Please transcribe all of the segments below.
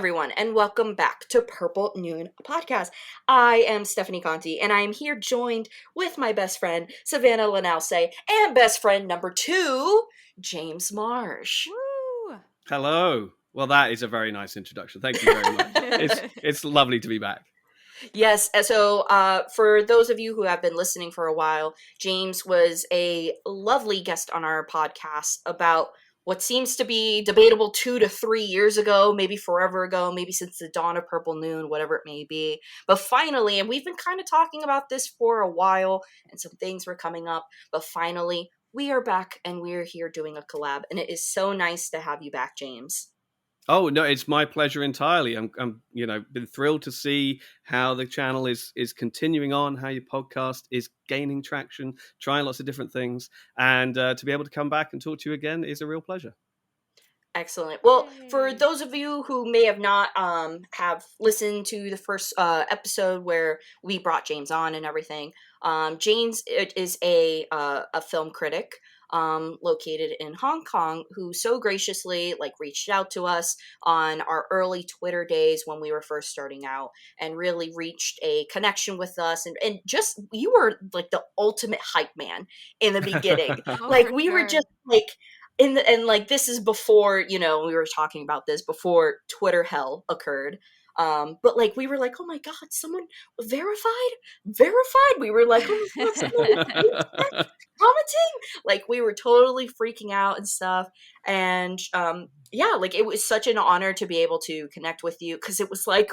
everyone, and welcome back to Purple Noon Podcast. I am Stephanie Conti, and I am here joined with my best friend, Savanna Lanausse, and best friend number 2, James Marsh. Woo! Hello. Well, that is a very nice introduction. Thank you very much. It's lovely to be back. Yes, so for those of you who have been listening for a while, James was a lovely guest on our podcast about what seems to be debatable 2 to 3 years ago, maybe forever ago, maybe since the dawn of Purple Noon, whatever it may be. But finally, and we've been kind of talking about this for a while, and some things were coming up, but finally, we are back and we're here doing a collab, and it is so nice to have you back, James. Oh no, it's my pleasure entirely. I'm been thrilled to see how the channel is continuing on, how your podcast is gaining traction, trying lots of different things, and to be able to come back and talk to you again is a real pleasure. Excellent. Well, for those of you who may have not have listened to the first episode where we brought James on and everything, James is a film critic located in Hong Kong who so graciously reached out to us on our early Twitter days when we were first starting out and really reached a connection with us, and just you were like the ultimate hype man in the beginning. We were just and this is before, we were talking about this before Twitter hell occurred. But we were like, oh my God, someone verified. We were like, oh my God, someone commenting. We were totally freaking out and stuff. And it was such an honor to be able to connect with you, because it was like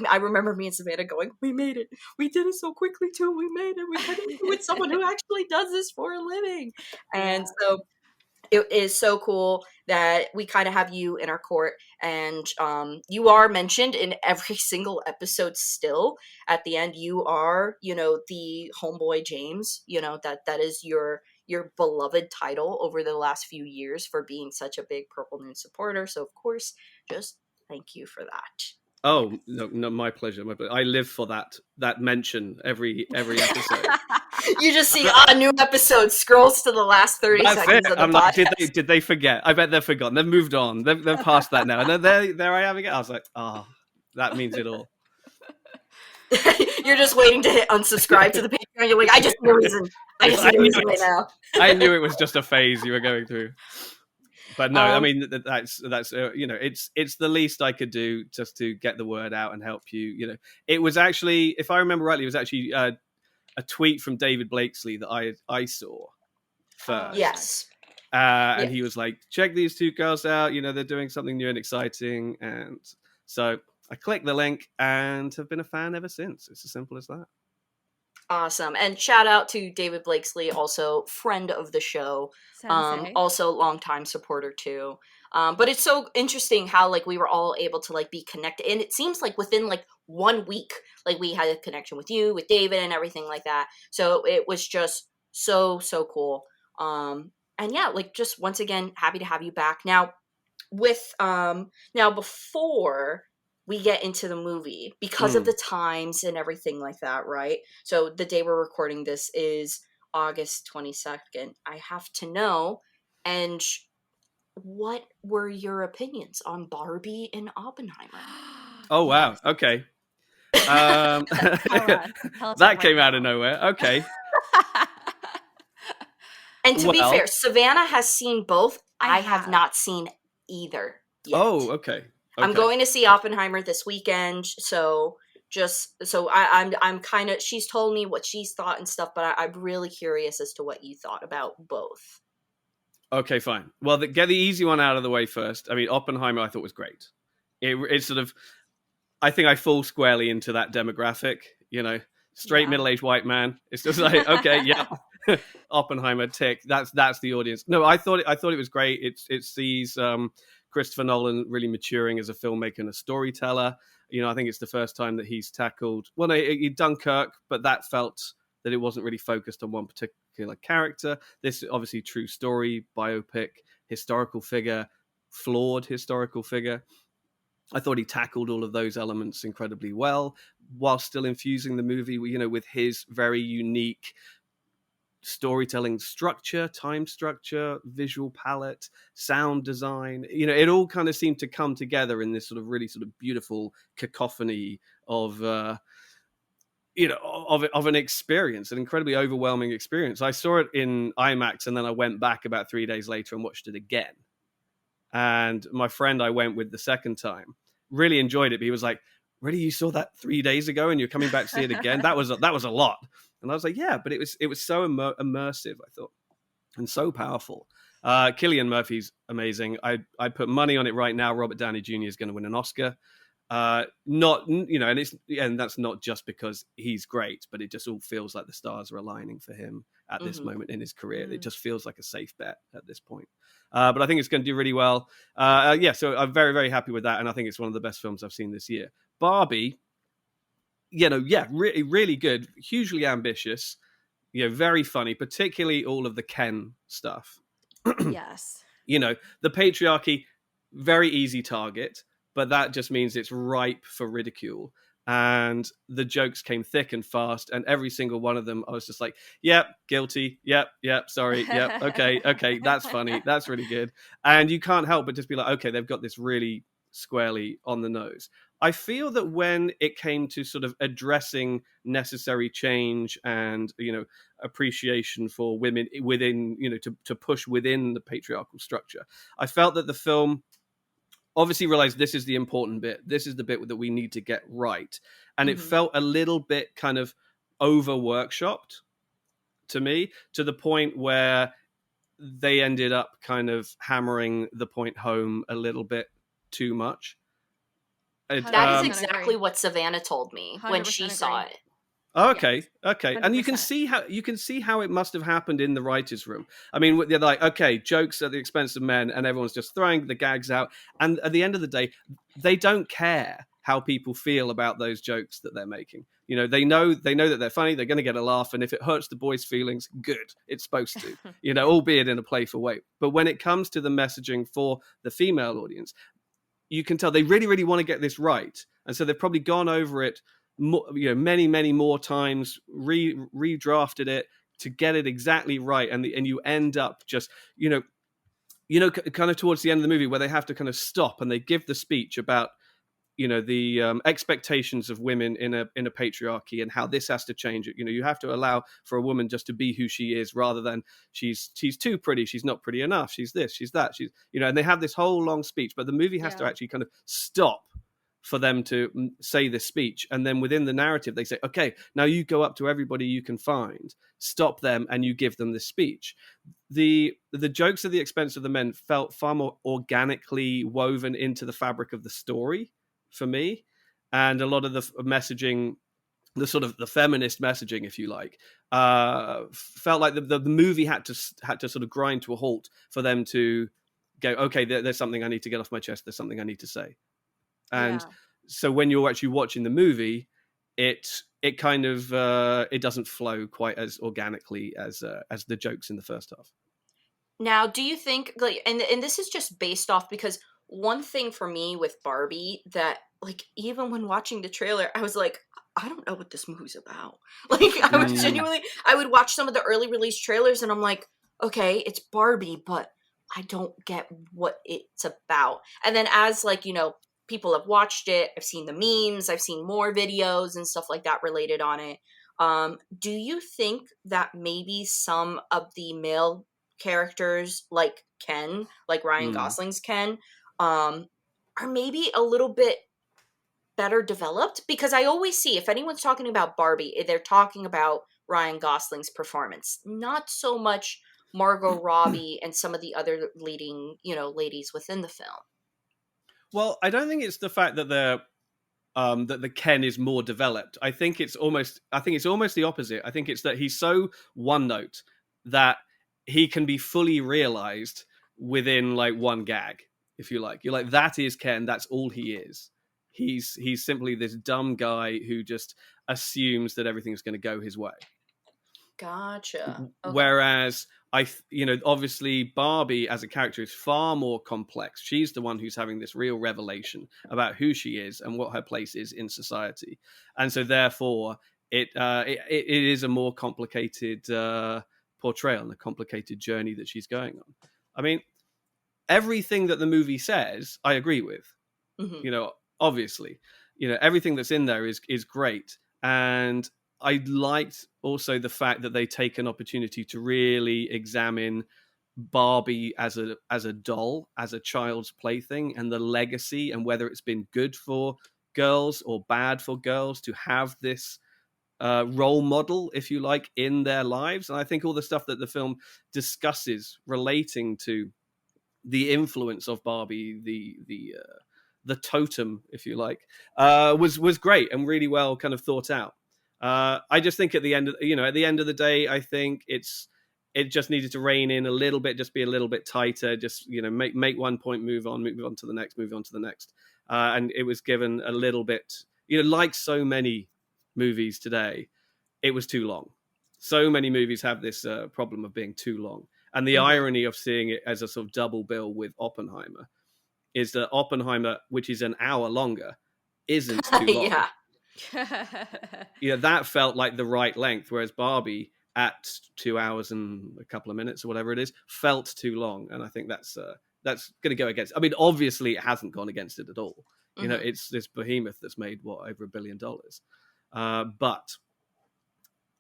I remember me and Savanna going, we made it. We did it so quickly too. We made it. We connected with someone who actually does this for a living. And so it is so cool that we kind of have you in our court, and you are mentioned in every single episode still. At the end, you are, the homeboy James, that is your beloved title over the last few years for being such a big Purple Noon supporter. So, of course, just thank you for that. Oh, no, my pleasure. I live for that mention every episode. You just see a new episode scrolls to the last 30 seconds of the podcast. Did they forget? I bet they've forgotten. They've moved on. They've passed that now. And there I am again. I was like, that means it all. You're just waiting to hit unsubscribe to the Patreon. You're like, I just need a reason. I just need a reason right now. I knew it was just a phase you were going through. But no, I mean, that's it's the least I could do just to get the word out and help you. It was actually, if I remember rightly, it was actually a tweet from David Blakesley that I saw first. Yes. And he was like, check these two girls out. They're doing something new and exciting. And so I clicked the link and have been a fan ever since. It's as simple as that. Awesome. And shout out to David Blakesley, also friend of the show, also longtime supporter too. But it's so interesting how we were all able to be connected, and it seems like within 1 week, we had a connection with you, with David, and everything like that. So it was just so cool. And yeah, just once again, happy to have you back. Now with before we get into the movie, because of the times and everything like that, right? So the day we're recording this is August 22nd. I have to know, and what were your opinions on Barbie and Oppenheimer? Oh, wow. Okay. That came out of nowhere. Okay. And to be fair, Savanna has seen both. I have not seen either yet. Oh, okay. I'm going to see Oppenheimer this weekend, so I'm kind of, she's told me what she's thought and stuff, but I'm really curious as to what you thought about both. Okay, fine. Well, get the easy one out of the way first. I mean, Oppenheimer I thought was great. It's sort of, I think I fall squarely into that demographic, straight middle-aged white man. It's just like, okay, yeah, Oppenheimer, tick. That's the audience. No, I thought it was great. It sees Christopher Nolan really maturing as a filmmaker and a storyteller. I think it's the first time that he's tackled, he'd done Dunkirk, but that felt that it wasn't really focused on one particular character. This obviously true story, biopic, historical figure, flawed historical figure. I thought he tackled all of those elements incredibly well, while still infusing the movie, with his very unique storytelling structure, time structure, visual palette, sound design. It all kind of seemed to come together in this sort of really sort of beautiful cacophony of of an experience, an incredibly overwhelming experience. I saw it in IMAX, and then I went back about 3 days later and watched it again. And my friend I went with the second time really enjoyed it, but he was like, "Really, you saw that 3 days ago, and you're coming back to see it again? That was a lot." And I was like, "Yeah," but it was so immersive, I thought, and so powerful. Cillian Murphy's amazing. I put money on it right now. Robert Downey Jr. is going to win an Oscar. Not and that's not just because he's great, but it just all feels like the stars are aligning for him at this moment in his career. It just feels like a safe bet at this point. But I think it's going to do really well. So I'm very, very happy with that, and I think it's one of the best films I've seen this year. Barbie, really, really good, hugely ambitious, very funny, particularly all of the Ken stuff. Yes. The patriarchy, very easy target, but that just means it's ripe for ridicule. And the jokes came thick and fast, and every single one of them, I was just like, yep, guilty, yep, sorry, yep, okay, that's funny, that's really good. And you can't help but just be like, okay, they've got this really squarely on the nose. I feel that when it came to sort of addressing necessary change and, appreciation for women within, to push within the patriarchal structure, I felt that the film obviously realized this is the important bit. This is the bit that we need to get right. And it felt a little bit kind of over workshopped to me, to the point where they ended up kind of hammering the point home a little bit too much. That is exactly what Savanna told me when she saw it. Okay. And you can see how it must have happened in the writers' room. I mean, they're like, okay, jokes at the expense of men, and everyone's just throwing the gags out. And at the end of the day, they don't care how people feel about those jokes that they're making. They know that they're funny. They're going to get a laugh, and if it hurts the boys' feelings, good. It's supposed to, albeit in a playful way. But when it comes to the messaging for the female audience, you can tell they really, really want to get this right, and so they've probably gone over it many, many more times, redrafted it to get it exactly right, and you end up just kind of towards the end of the movie where they have to kind of stop and they give the speech about the expectations of women in a patriarchy and how this has to change it. You have to allow for a woman just to be who she is, rather than she's too pretty, she's not pretty enough, she's this, she's that, she's and they have this whole long speech, but the movie has to actually kind of stop for them to say this speech, and then within the narrative they say, okay, now you go up to everybody you can find, stop them, and you give them this speech. The jokes at the expense of the men felt far more organically woven into the fabric of the story for me, and a lot of the messaging, the sort of the feminist messaging, if you like, felt like the movie had to sort of grind to a halt for them to go, okay, there's something I need to get off my chest, there's something I need to say. And so when you're actually watching the movie, it kind of it doesn't flow quite as organically as the jokes in the first half. Now, do you think, like, and this is just based off, because one thing for me with Barbie that, like, even when watching the trailer, I was like, I don't know what this movie's about. Like, I was genuinely, I would watch some of the early release trailers and I'm like, okay, it's Barbie, but I don't get what it's about. And then as, like, people have watched it, I've seen the memes, I've seen more videos and stuff like that related on it. Do you think that maybe some of the male characters, like Ken, like Ryan Gosling's Ken, are maybe a little bit better developed? Because I always see, if anyone's talking about Barbie, they're talking about Ryan Gosling's performance, not so much Margot Robbie and some of the other leading, ladies within the film. Well, I don't think it's the fact that that the Ken is more developed. I think it's almost the opposite. I think it's that he's so one note that he can be fully realized within like one gag, if you like. You're like, that is Ken, that's all he is. He's simply this dumb guy who just assumes that everything's going to go his way. Gotcha. Okay. Whereas obviously Barbie as a character is far more complex. She's the one who's having this real revelation about who she is and what her place is in society, and so therefore it is a more complicated portrayal and the complicated journey that she's going on. I mean, everything that the movie says, I agree with. Mm-hmm. You know, obviously, you know, everything that's in there is great, and I liked also the fact that they take an opportunity to really examine Barbie as a doll, as a child's plaything, and the legacy, and whether it's been good for girls or bad for girls to have this role model, if you like, in their lives. And I think all the stuff that the film discusses relating to the influence of Barbie, the totem, if you like, was great and really well kind of thought out. I just think at the end of the day, I think it just needed to rein in a little bit, just be a little bit tighter, just, you know, make one point, move on to the next, and it was given a little bit, you know, like so many movies today, it was too long. So many movies have this problem of being too long. And the irony of seeing it as a sort of double bill with Oppenheimer is that Oppenheimer, which is an hour longer, isn't too long. Yeah, that felt like the right length, whereas Barbie at 2 hours and a couple of minutes or whatever it is felt too long. And I think that's going to go against. I mean, obviously, it hasn't gone against it at all. You know, it's this behemoth that's made over $1 billion. But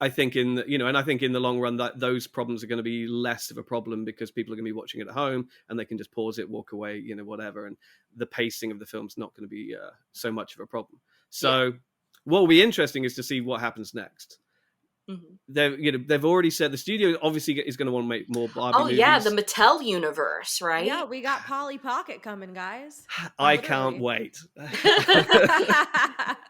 I think in the long run that those problems are going to be less of a problem because people are going to be watching it at home and they can just pause it, walk away, you know, whatever. And the pacing of the film's not going to be so much of a problem. So what will be interesting is to see what happens next. They've already said the studio obviously is going to want to make more Barbie movies. Yeah, the Mattel universe, right? Yeah, we got Polly Pocket coming, guys. I can't wait.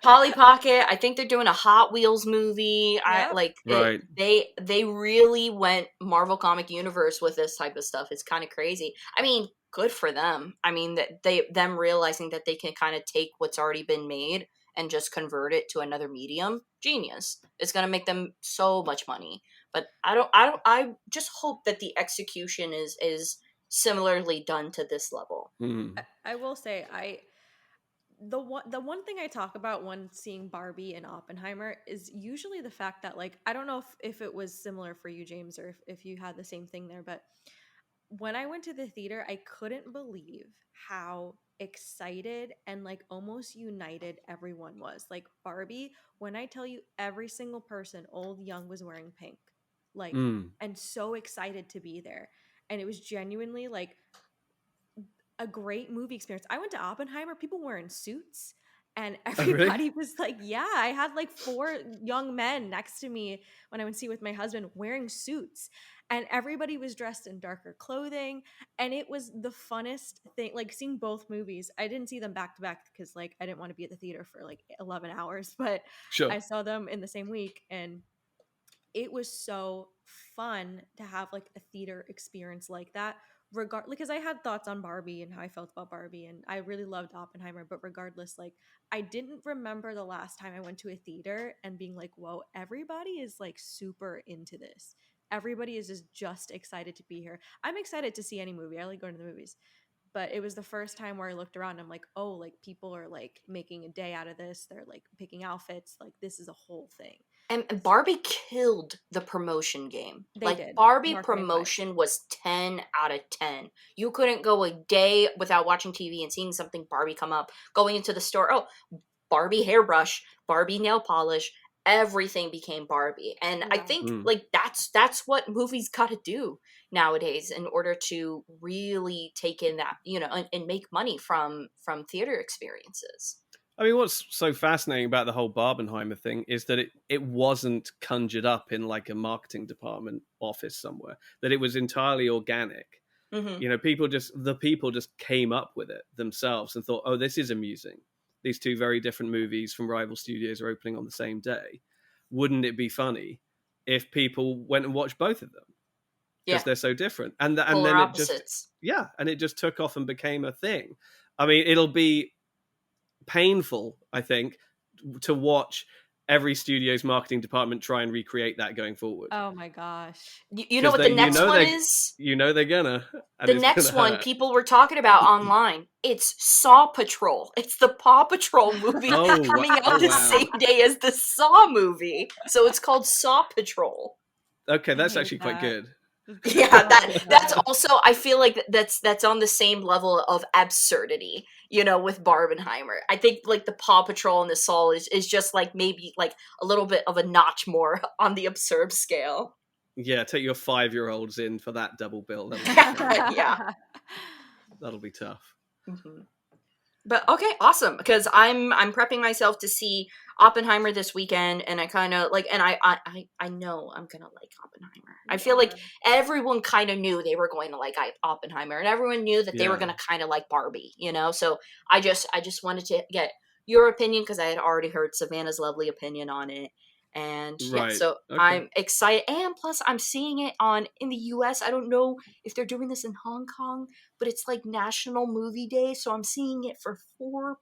Polly Pocket. I think they're doing a Hot Wheels movie. Right. They really went Marvel Comic Universe with this type of stuff. It's kind of crazy. I mean, good for them. I mean, them realizing that they can kind of take what's already been made and just convert it to another medium. Genius. It's going to make them so much money. But I just hope that the execution is similarly done to this level. I will say, the one thing I talk about when seeing Barbie and Oppenheimer is usually the fact that, like, I don't know if it was similar for you, James, or if you had the same thing there, but when I went to the theater, I couldn't believe how excited and like almost united everyone was. Like Barbie, when I tell you every single person, old, young, was wearing pink, like, and so excited to be there. And it was genuinely like a great movie experience. I went to Oppenheimer, people wearing suits, and everybody was like, yeah, I had like 4 young men next to me when I went to see with my husband wearing suits. And everybody was dressed in darker clothing. And it was the funnest thing, like seeing both movies. I didn't see them back to back because like I didn't want to be at the theater for like 11 hours, but I saw them in the same week. And it was so fun to have like a theater experience like that. Because I had thoughts on Barbie and how I felt about Barbie, and I really loved Oppenheimer, but regardless, like I didn't remember the last time I went to a theater and being like, whoa, everybody is like super into this. Everybody is just excited to be here. I'm excited to see any movie. I like going to the movies. But it was the first time where I looked around and I'm like, oh, like people are like making a day out of this. They're like picking outfits. Like this is a whole thing. And Barbie killed the promotion game. They did. Barbie promotion was 10 out of 10. You couldn't go a day without watching TV and seeing something Barbie come up. Going into the store, oh, Barbie hairbrush, Barbie nail polish, everything became Barbie. And I think like that's what movies got to do nowadays in order to really take in that, you know, and make money from theater experiences. I mean, what's so fascinating about the whole Barbenheimer thing is that it wasn't conjured up in like a marketing department office somewhere, that it was entirely organic. You know, people just came up with it themselves and thought, oh, this is amusing. These 2 very different movies from rival studios are opening on the same day. Wouldn't it be funny if people went and watched both of them? Because they're so different. And then opposites. it just took off and became a thing. I mean, it'll be painful, I think, to watch every studio's marketing department try and recreate that going forward. Oh my gosh. You know what the next one is? You know they're gonna. The next one people were talking about online. It's Saw Patrol. It's the Paw Patrol movie coming out the same day as the Saw movie. So it's called Saw Patrol. Okay, I that's hate actually quite that. good. Yeah, Oh that's god. also, I feel like that's on the same level of absurdity, with Barbenheimer. I think like the Paw Patrol and the Soul is just like maybe like a little bit of a notch more on the absurd scale. Yeah, take your 5-year-olds in for that double bill. That'll be tough. Yeah. That'll be tough. Mhm. But okay, awesome. Because I'm prepping myself to see Oppenheimer this weekend, and I kind of like, and I know I'm gonna like Oppenheimer. I You feel like are. everyone kind of knew they were going to like Oppenheimer, and everyone knew that they were Yeah. gonna kind of like Barbie. So I just wanted to get your opinion because I had already heard Savannah's lovely opinion on it, and yeah, Right. so Okay. I'm excited, and plus I'm seeing it on in the U.S. I don't know if they're doing this in Hong Kong, but it's like National Movie Day, so I'm seeing it for $4.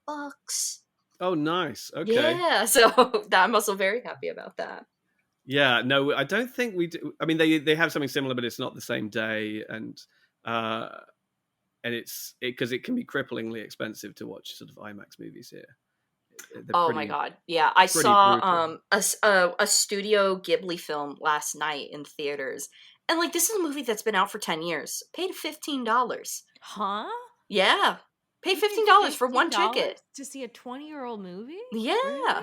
Oh, nice. Okay. Yeah, so I'm also very happy about that. Yeah. No, I don't think we do. I mean, they have something similar, but it's not the same day, uh, and it's because it can be cripplingly expensive to watch sort of IMAX movies here. They're Oh my pretty god, yeah, I pretty saw brutal. a Studio Ghibli film last night in theaters, and like this is a movie that's been out for 10 years. Paid $15. Huh? Yeah, paid You paid $15 for one $15 ticket. to see a 20-year-old movie? Yeah.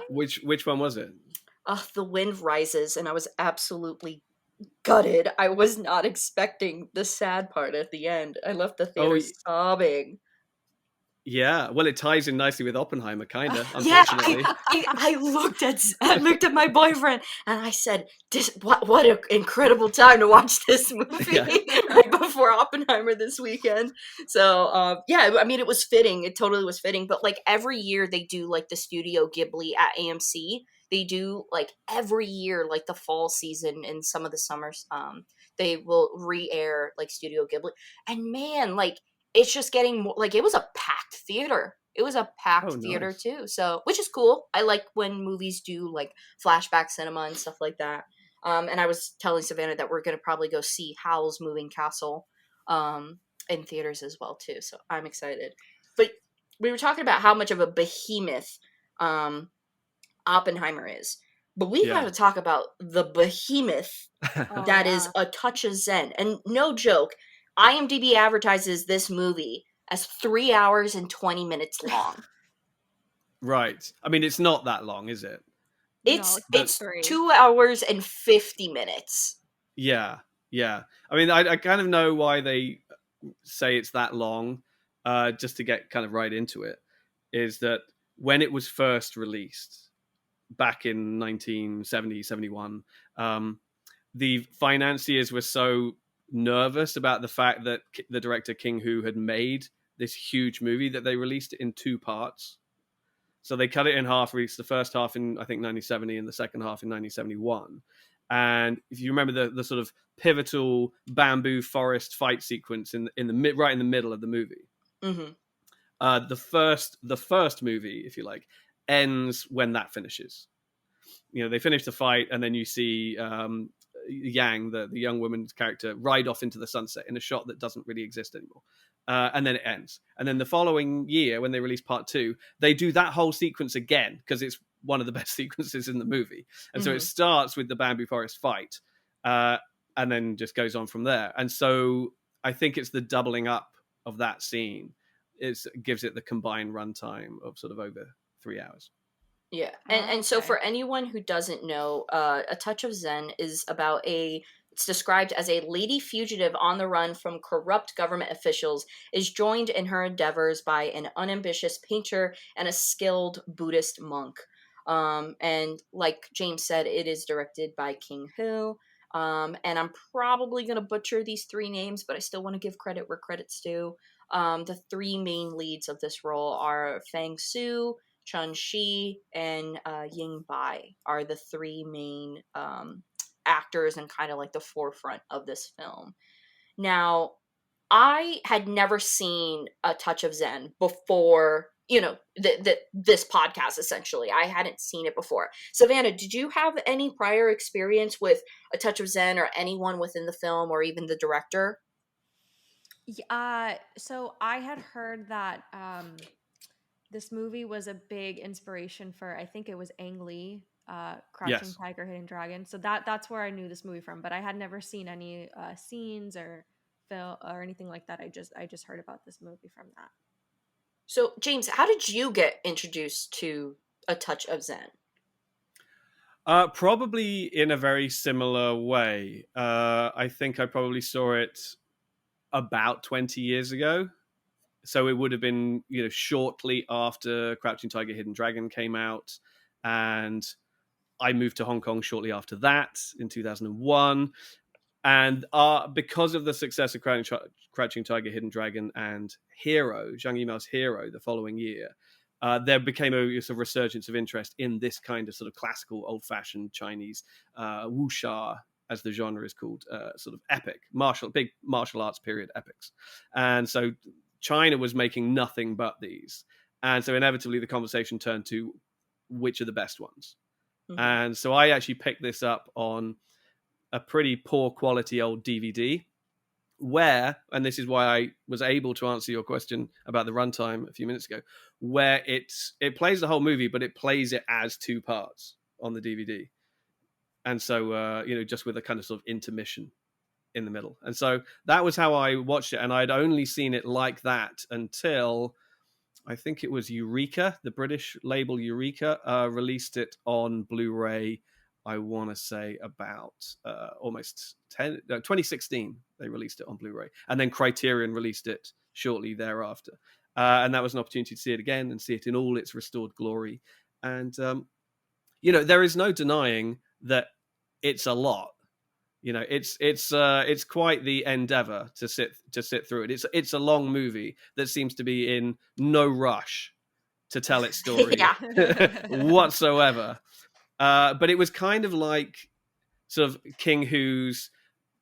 Really? Which one was it? The Wind Rises, and I was absolutely gutted. I was not expecting the sad part at the end. I left the Oh, theater sobbing. yeah. Well, it ties in nicely with Oppenheimer, kind of. Yeah, Unfortunately. I looked at my boyfriend and I said, "This what an incredible time to watch this movie Yeah. right before Oppenheimer this weekend." So yeah, I mean it was fitting. It totally was fitting. But like every year they do like the Studio Ghibli at AMC. They do like every year, like the fall season and some of the summers. They will re-air like Studio Ghibli, and man, like it's just getting more like it was a packed theater. It was a packed Oh, theater nice. too. So, which is cool. I like when movies do like flashback cinema and stuff like that. And I was telling Savannah that we're going to probably go see Howl's Moving Castle in theaters as well too. So, I'm excited. But we were talking about how much of a behemoth um Oppenheimer is. But we got Yeah. to talk about the behemoth Oh that is yeah. A Touch of Zen. And no joke, IMDb advertises this movie as 3 hours and 20 minutes long. Right. I mean, it's not that long, is it? No, it's like But It's 3. 2 hours and 50 minutes. yeah, yeah. I mean, I kind of know why they say it's that long. Just to get kind of right into it, is that when it was first released back in 1970, 71, the financiers were so nervous about the fact that the director King Hu had made this huge movie that they released it in 2 parts. So they cut it in half, released the first half in I think 1970 and the second half in 1971. And if you remember the sort of pivotal bamboo forest fight sequence in the right in the middle of the movie, Mm-hmm. the first movie, if you like, ends when that finishes. They finish the fight, and then you see Yang, the young woman's character, ride off into the sunset in a shot that doesn't really exist anymore. And then it ends. And then the following year, when they release part 2, they do that whole sequence again because it's one of the best sequences in the movie. And so it Mm-hmm. starts with the bamboo forest fight, uh, and then just goes on from there. And so I think it's the doubling up of that scene. It gives it the combined runtime of sort of over 3 hours. Yeah, Oh, and so okay. for anyone who doesn't know, A Touch of Zen is about it's described as a lady fugitive on the run from corrupt government officials is joined in her endeavors by an unambitious painter and a skilled Buddhist monk. And like James said, it is directed by King Hu. And I'm probably gonna butcher these three names, but I still want to give credit where credit's due. The three main leads of this role are Fang Su, Chun Shi, and Ying Bai are the three main actors and kind of like the forefront of this film. Now, I had never seen A Touch of Zen before, this podcast essentially. I hadn't seen it before. Savannah, did you have any prior experience with A Touch of Zen or anyone within the film or even the director? So I had heard that this movie was a big inspiration for, I think it was Ang Lee. Crouching Yes. Tiger, Hidden Dragon. So that's where I knew this movie from, but I had never seen any scenes or film or anything like that. I just heard about this movie from that. So, James, how did you get introduced to A Touch of Zen? Probably in a very similar way. I think I probably saw it about 20 years ago. So it would have been, shortly after Crouching Tiger, Hidden Dragon came out. And I moved to Hong Kong shortly after that in 2001. And because of the success of Crouching Tiger, Hidden Dragon and Hero, Zhang Yimou's Hero, the following year, there became a sort of resurgence of interest in this kind of sort of classical, old-fashioned Chinese wuxia, as the genre is called, sort of epic, big martial arts period epics. And so China was making nothing but these. And so inevitably the conversation turned to which are the best ones. Mhm. And so I actually picked this up on a pretty poor quality old DVD where, and this is why I was able to answer your question about the runtime a few minutes ago, where it plays the whole movie, but it plays it as two parts on the DVD. And so, just with a kind of sort of intermission in the middle. And so that was how I watched it. And I'd only seen it like that until I think it was Eureka, the British label Eureka, released it on Blu-ray. I want to say about almost 2016, they released it on Blu-ray. And then Criterion released it shortly thereafter. And that was an opportunity to see it again and see it in all its restored glory. And, there is no denying that it's a lot. It's quite the endeavor to sit through it. It's a long movie that seems to be in no rush to tell its story Yeah. whatsoever. But it was kind of like sort of King Hu's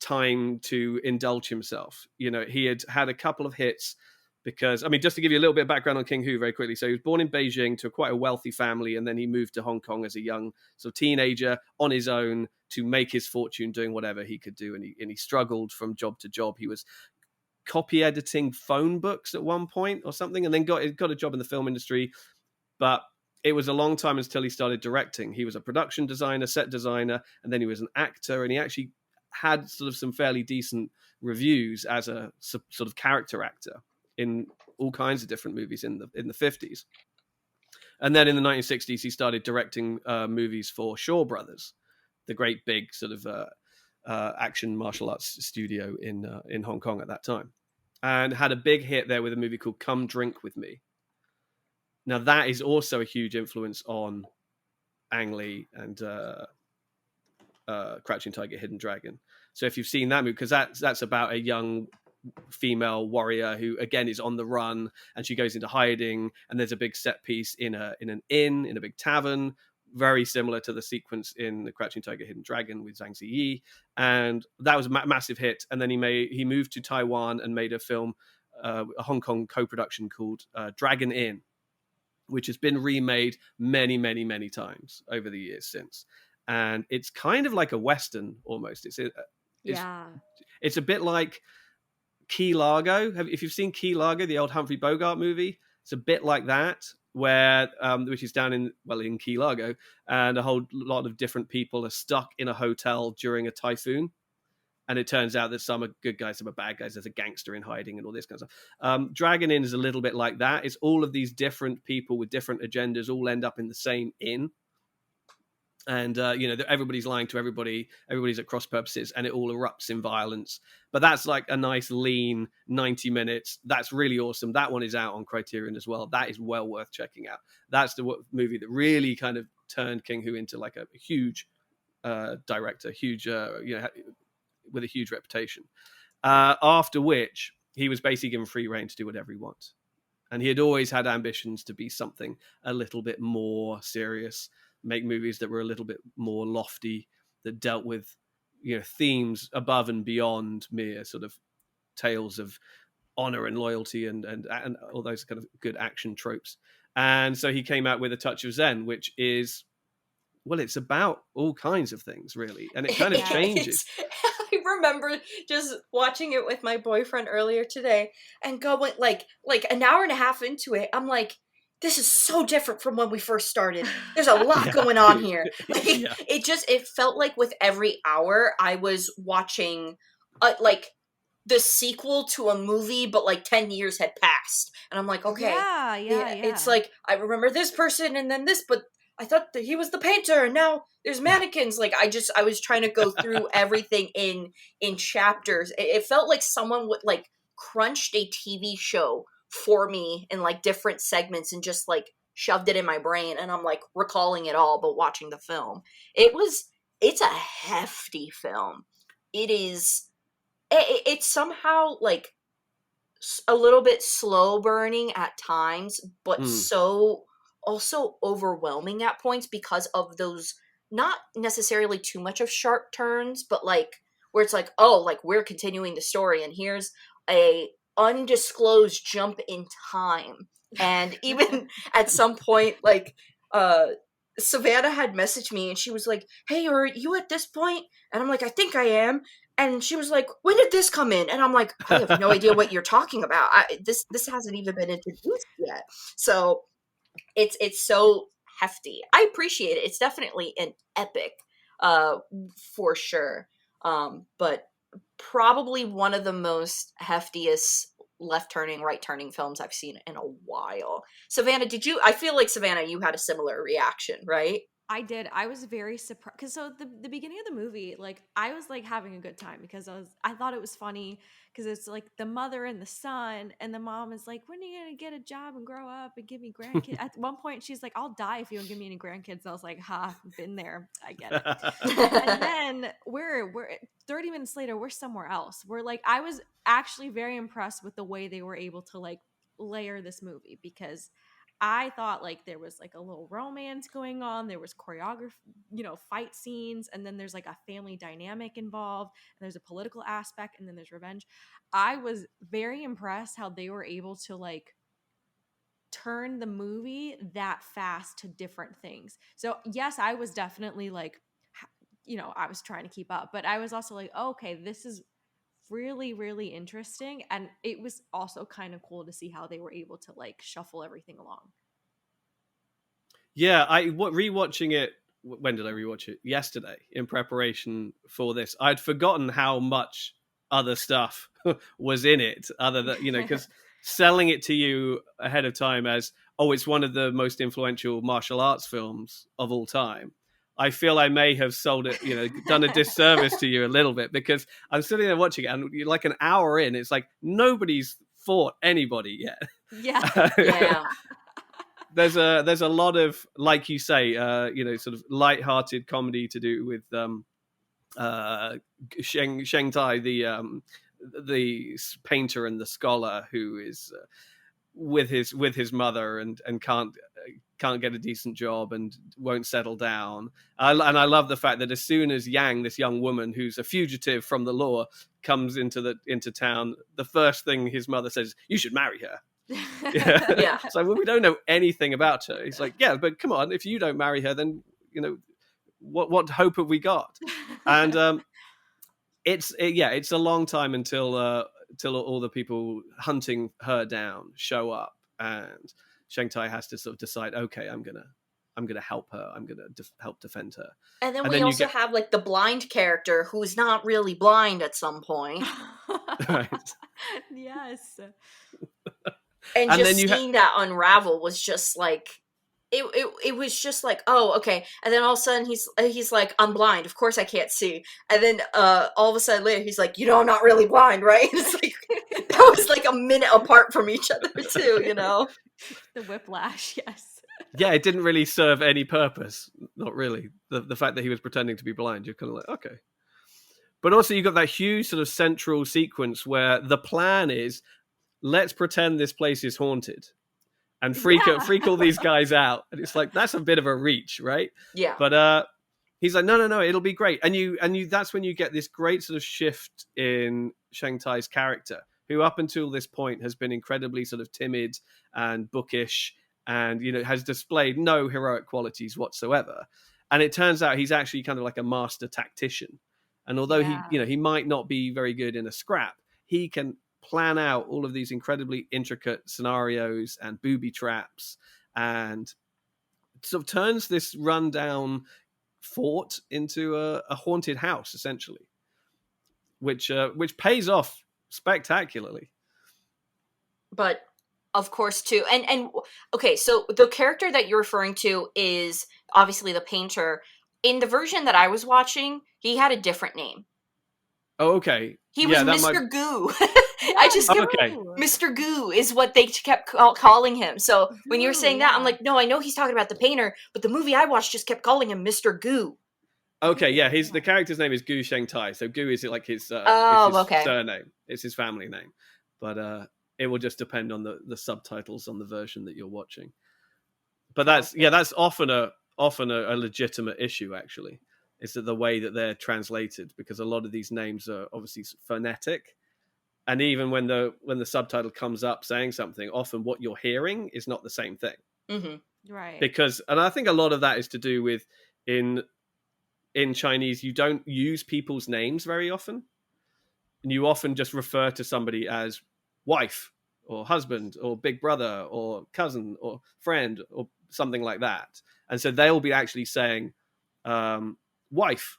time to indulge himself. He had a couple of hits because, I mean, just to give you a little bit of background on King Hu very quickly. So he was born in Beijing to quite a wealthy family, and then he moved to Hong Kong as a young sort of teenager on his own to make his fortune doing whatever he could do. And he struggled from job to job. He was copy editing phone books at one point or something, and then got a job in the film industry. But it was a long time until he started directing. He was a production designer, set designer, and then he was an actor, and he actually had sort of some fairly decent reviews as a sort of character actor in all kinds of different movies in the 50s. And then in the 1960s, he started directing movies for Shaw Brothers, the great big sort of action martial arts studio in Hong Kong at that time, and had a big hit there with a movie called Come Drink With Me. Now, that is also a huge influence on Ang Lee and Crouching Tiger, Hidden Dragon. So if you've seen that movie, because that's about a young female warrior who, again, is on the run, and she goes into hiding, and there's a big set piece in an inn, in a big tavern, very similar to the sequence in the Crouching Tiger, Hidden Dragon with Zhang Ziyi. And that was a massive hit. And then he moved to Taiwan and made a film, a Hong Kong co-production called Dragon Inn, which has been remade many, many, many times over the years since. And it's kind of like a Western almost. It's a bit like Key Largo. If you've seen Key Largo, the old Humphrey Bogart movie, it's a bit like that, where which is down in Key Largo, and a whole lot of different people are stuck in a hotel during a typhoon. And it turns out that some are good guys, some are bad guys. There's a gangster in hiding and all this kind of stuff. Dragon Inn is a little bit like that. It's all of these different people with different agendas all end up in the same inn. And, everybody's lying to everybody. Everybody's at cross purposes, and it all erupts in violence. But that's like a nice, lean 90 minutes. That's really awesome. That one is out on Criterion as well. That is well worth checking out. That's the movie that really kind of turned King Hu into like a huge director, huge, with a huge reputation. After which, he was basically given free rein to do whatever he wants. And he had always had ambitions to be something a little bit more serious, make movies that were a little bit more lofty, that dealt with, themes above and beyond mere sort of tales of honor and loyalty and all those kind of good action tropes. And so he came out with A Touch of Zen, which is, well, it's about all kinds of things, really. And it kind of changes. I remember just watching it with my boyfriend earlier today and going like an hour and a half into it. I'm like, this is so different from when we first started. There's a lot going on here. Like, Yeah. it felt like with every hour I was watching, like, the sequel to a movie, but like 10 years had passed. And I'm like, okay, Yeah. it's like, I remember this person and then this, but I thought that he was the painter and now there's mannequins. Like, I was trying to go through everything in chapters. It felt like someone would like crunched a TV show for me in like different segments and just like shoved it in my brain. And I'm like recalling it all, but watching the film. It's a hefty film. It is, it's somehow like a little bit slow burning at times, but so also overwhelming at points because of those, not necessarily too much of sharp turns, but like where it's like, oh, like we're continuing the story and here's a undisclosed jump in time. And even at some point, like uh Savannah had messaged me and she was like, hey, are you at this point? And I'm like, I think I am. And she was like, when did this come in? And I'm like, I have no idea what you're talking about. This hasn't even been introduced yet. So it's so hefty. I appreciate it. It's definitely an epic, uh, for sure. But probably one of the most heftiest left turning, right turning films I've seen in a while. Savannah, did you? I feel like Savannah, you had a similar reaction, right? I did. I was very surprised because so the beginning of the movie, like I was like having a good time because I thought it was funny because it's like the mother and the son, and the mom is like, "When are you gonna get a job and grow up and give me grandkids?" At one point, she's like, "I'll die if you don't give me any grandkids." And I was like, "Ha, been there. I get it." And then we're 30 minutes later, we're somewhere else. We're like, I was actually very impressed with the way they were able to like layer this movie because I thought like there was like a little romance going on. There was choreography, fight scenes, and then there's like a family dynamic involved, and there's a political aspect, and then there's revenge. I was very impressed how they were able to like turn the movie that fast to different things. So, yes, I was definitely like, I was trying to keep up, but I was also like, oh, okay, this is really, really interesting. And it was also kind of cool to see how they were able to like shuffle everything along. Yeah, rewatching it. When did I rewatch it? Yesterday, in preparation for this. I'd forgotten how much other stuff was in it, other than because selling it to you ahead of time as, oh, it's one of the most influential martial arts films of all time. I feel I may have sold it, done a disservice to you a little bit because I'm sitting there watching it, and you're like an hour in, it's like nobody's fought anybody yet. Yeah. Yeah. There's a lot of, like you say, sort of light-hearted comedy to do with Sheng Tai, the painter and the scholar who is with his mother and can't get a decent job and won't settle down. And I love the fact that as soon as Yang, this young woman who's a fugitive from the law, comes into town, the first thing his mother says, "You should marry her." Yeah. So we don't know anything about her. He's like, yeah, but come on, if you don't marry her, then what hope have we got? And it's a long time until all the people hunting her down show up, and Sheng Tai has to sort of decide, okay, I'm gonna help her. I'm gonna help defend her. And then we also have like the blind character who's not really blind at some point. Right. Yes. And just seeing that unravel was just like, it was just like, oh, okay. And then all of a sudden he's like, I'm blind, of course I can't see. And then all of a sudden later he's like, I'm not really blind, right? It's like that was like a minute apart from each other too, The whiplash, yes. Yeah, it didn't really serve any purpose. Not really. The fact that he was pretending to be blind, you're kind of like, okay. But also you got that huge sort of central sequence where the plan is, let's pretend this place is haunted and freak all these guys out. And it's like, that's a bit of a reach, right? Yeah. But he's like, no, it'll be great. And you that's when you get this great sort of shift in Sheng Tai's character, who up until this point has been incredibly sort of timid and bookish and, has displayed no heroic qualities whatsoever. And it turns out he's actually kind of like a master tactician. And although he might not be very good in a scrap, he can plan out all of these incredibly intricate scenarios and booby traps and sort of turns this rundown fort into a haunted house, essentially, which pays off spectacularly. But of course too, and okay, so the character that you're referring to is obviously the painter. In the version that I was watching, he had a different name. Oh, okay. He was that might. Mr. Goo. Yeah, I just kept Okay. Mr. Goo is what they kept calling him. So when you're Goo, saying that, I'm yeah. like, no, I know he's talking about the painter, but the movie I watched just kept calling him Mr. Goo. Okay, yeah, the character's name is Gu Shengtai, so Gu is like his Okay. surname, it's his family name, but it will just depend on the subtitles on the version that you're watching. But that's often a legitimate issue, actually. Is that the way that they're translated, because a lot of these names are obviously phonetic, and even when the subtitle comes up saying something, often what you're hearing is not the same thing. Mm-hmm. Right. Because, and I think a lot of that is to do with in Chinese, you don't use people's names very often, and you often just refer to somebody as wife or husband or big brother or cousin or friend or something like that, and so they'll be actually saying wife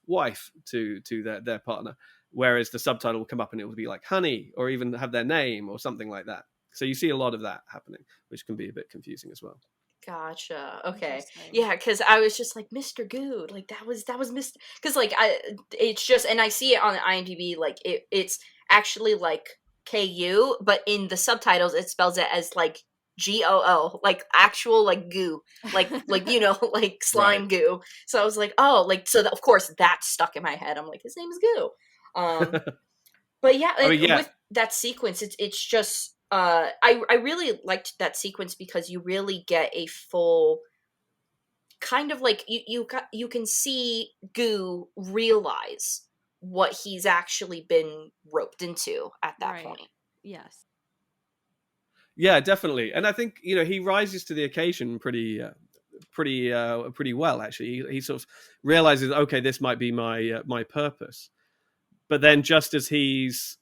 to their partner, whereas the subtitle will come up and it will be like honey, or even have their name or something like that. So you see a lot of that happening, which can be a bit confusing as well. Gotcha. Okay. Interesting. Yeah, because I was just like Mr. Good, like that was Mr. Because like it's just, and I see it on IMDb, like it's actually like KU, but in the subtitles it spells it as like GOO, like actual like goo, like like slime Right. goo. So I was like, oh, like so. Of course, that stuck in my head. I'm like, his name is Goo. But yeah, I mean, yeah, with that sequence, it's just I really liked that sequence because you really get a full kind of like you can see Goo realize what he's actually been roped into at that Right. point. Yes. yeah, definitely. And I think he rises to the occasion pretty well. Actually, he sort of realizes, okay, this might be my purpose. But then, just as he's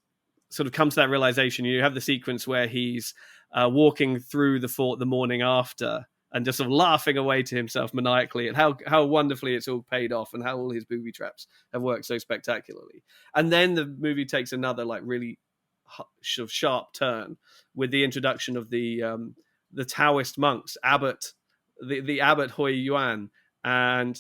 sort of comes to that realization, you have the sequence where he's walking through the fort the morning after and just sort of laughing away to himself maniacally at how wonderfully it's all paid off and how all his booby traps have worked so spectacularly. And then the movie takes another like really sort of sharp turn with the introduction of the Taoist monks, abbot, the abbot Hui Yuan, and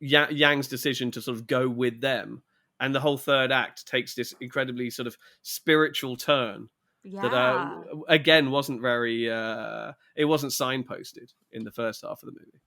Yang's decision to sort of go with them. And the whole third act takes this incredibly sort of spiritual turn that Yeah. again wasn't very it wasn't signposted in the first half of the movie.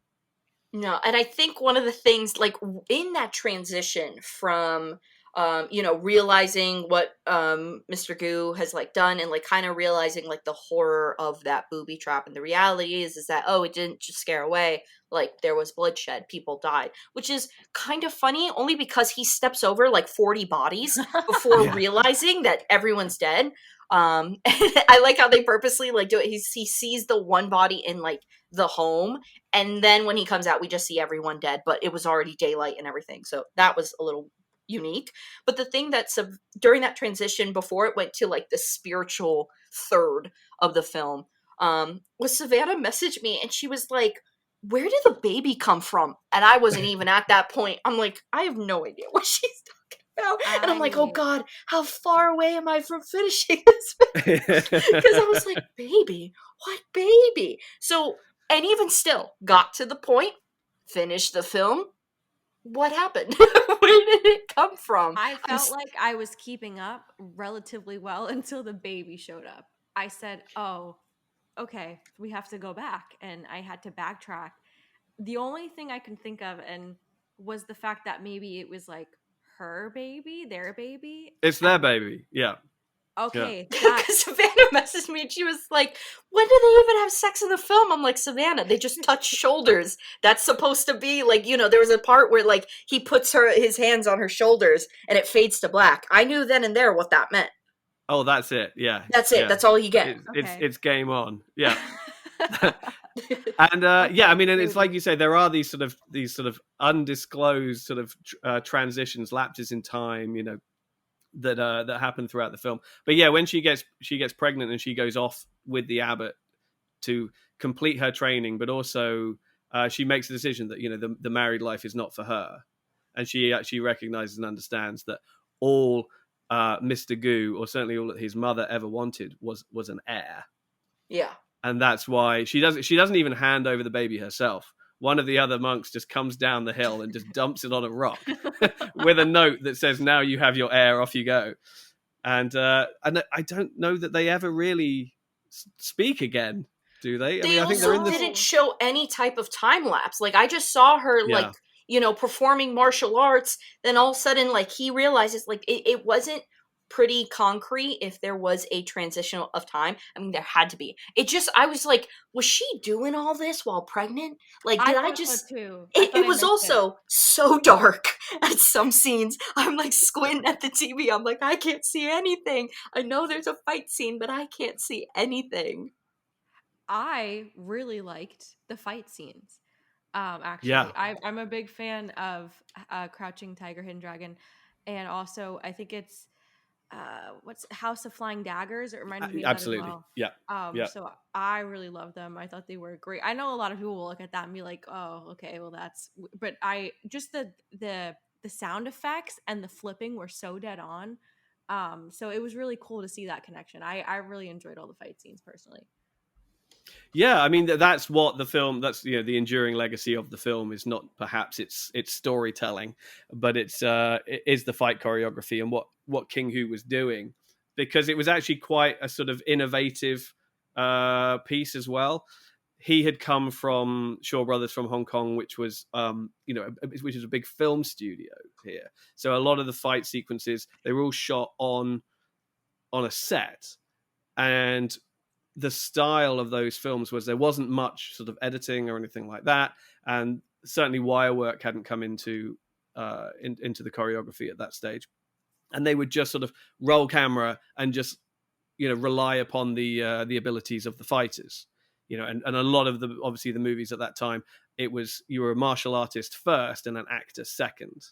No, and I think one of the things, like in that transition from, realizing what Mr. Goo has like done, and like kind of realizing like the horror of that booby trap, and the reality is that it didn't just scare away. Like there was bloodshed, people died, which is kind of funny, only because he steps over like 40 bodies before Yeah. realizing that everyone's dead. I like how they purposely like do it. He sees the one body in like the home, and then when he comes out we just see everyone dead, but it was already daylight and everything, so that was a little unique. But the thing that's during that transition before it went to like the spiritual third of the film, was Savanna messaged me and she was like, where did the baby come from? And I wasn't even at that point. I'm like, I have no idea what she's talking about. And I'm like, oh god, how far away am I from finishing this? Because I was like, baby, what baby? So, and even still, got to the point, finished the film. What happened? Where did it come from? I felt like I was keeping up relatively well until the baby showed up. I said, oh, okay, we have to go back. And I had to backtrack. The only thing I can think of was the fact that maybe it was like her baby, their baby. It's their baby. Yeah. Okay. Because Savanna messaged me and she was like, when do they even have sex in the film? I'm like, Savanna, they just touch shoulders. That's supposed to be like, there was a part where like he puts his hands on her shoulders and it fades to black. I knew then and there what that meant. Oh, that's it. Yeah. That's it. Yeah. That's all you get. It's game on. Yeah. And I mean, and it's like you say, there are these sort of undisclosed sort of transitions, lapses in time, that happen throughout the film. But yeah, when she gets pregnant and she goes off with the abbot, to complete her training, but also she makes a decision that, you know, the married life is not for her, and she actually recognizes and understands that all Mr. Goo, or certainly all that his mother ever wanted, was an heir. Yeah. And that's why she doesn't even hand over the baby herself. One of the other monks just comes down the hill and just dumps it on a rock with a note that says, "Now you have your heir, off you go." And I don't know that they ever really speak again, do they? I They mean, I think they're also in this. didn't show any type of time lapse. Like, I just saw her, like, Yeah. you know, performing martial arts. Then all of a sudden, like, he realizes, like, it wasn't pretty concrete if there was a transition of time. I mean, there had to be. It just, I was like, was she doing all this while pregnant? Like, I did I thought so just. too. I It, thought it I was missed it. also so dark at some scenes. I'm like squinting at the TV. I'm like, I can't see anything. I know there's a fight scene, but I can't see anything. I really liked the fight scenes. Yeah. Actually, I'm a big fan of Crouching Tiger, Hidden Dragon, and also I think it's what's House of Flying Daggers. It reminded me of that as Absolutely. well. Yeah. Yeah. So I really love them. I thought they were great. I know a lot of people will look at that and be like, "Oh, okay, well that's," but I just the sound effects and the flipping were so dead on. So it was really cool to see that connection. I really enjoyed all the fight scenes personally. Yeah, I mean that's what the film. That's, you know, the enduring legacy of the film is not perhaps its storytelling, but it is the fight choreography and what King Hu was doing, because it was actually quite a sort of innovative piece as well. He had come from Shaw Brothers from Hong Kong, which was which is a big film studio here. So a lot of the fight sequences, they were all shot on a set, and the style of those films was there wasn't much sort of editing or anything like that, and certainly wire work hadn't come into the choreography at that stage, and they would just sort of roll camera and just, you know, rely upon the abilities of the fighters, you know, and a lot of the, obviously the movies at that time, it was, you were a martial artist first and an actor second.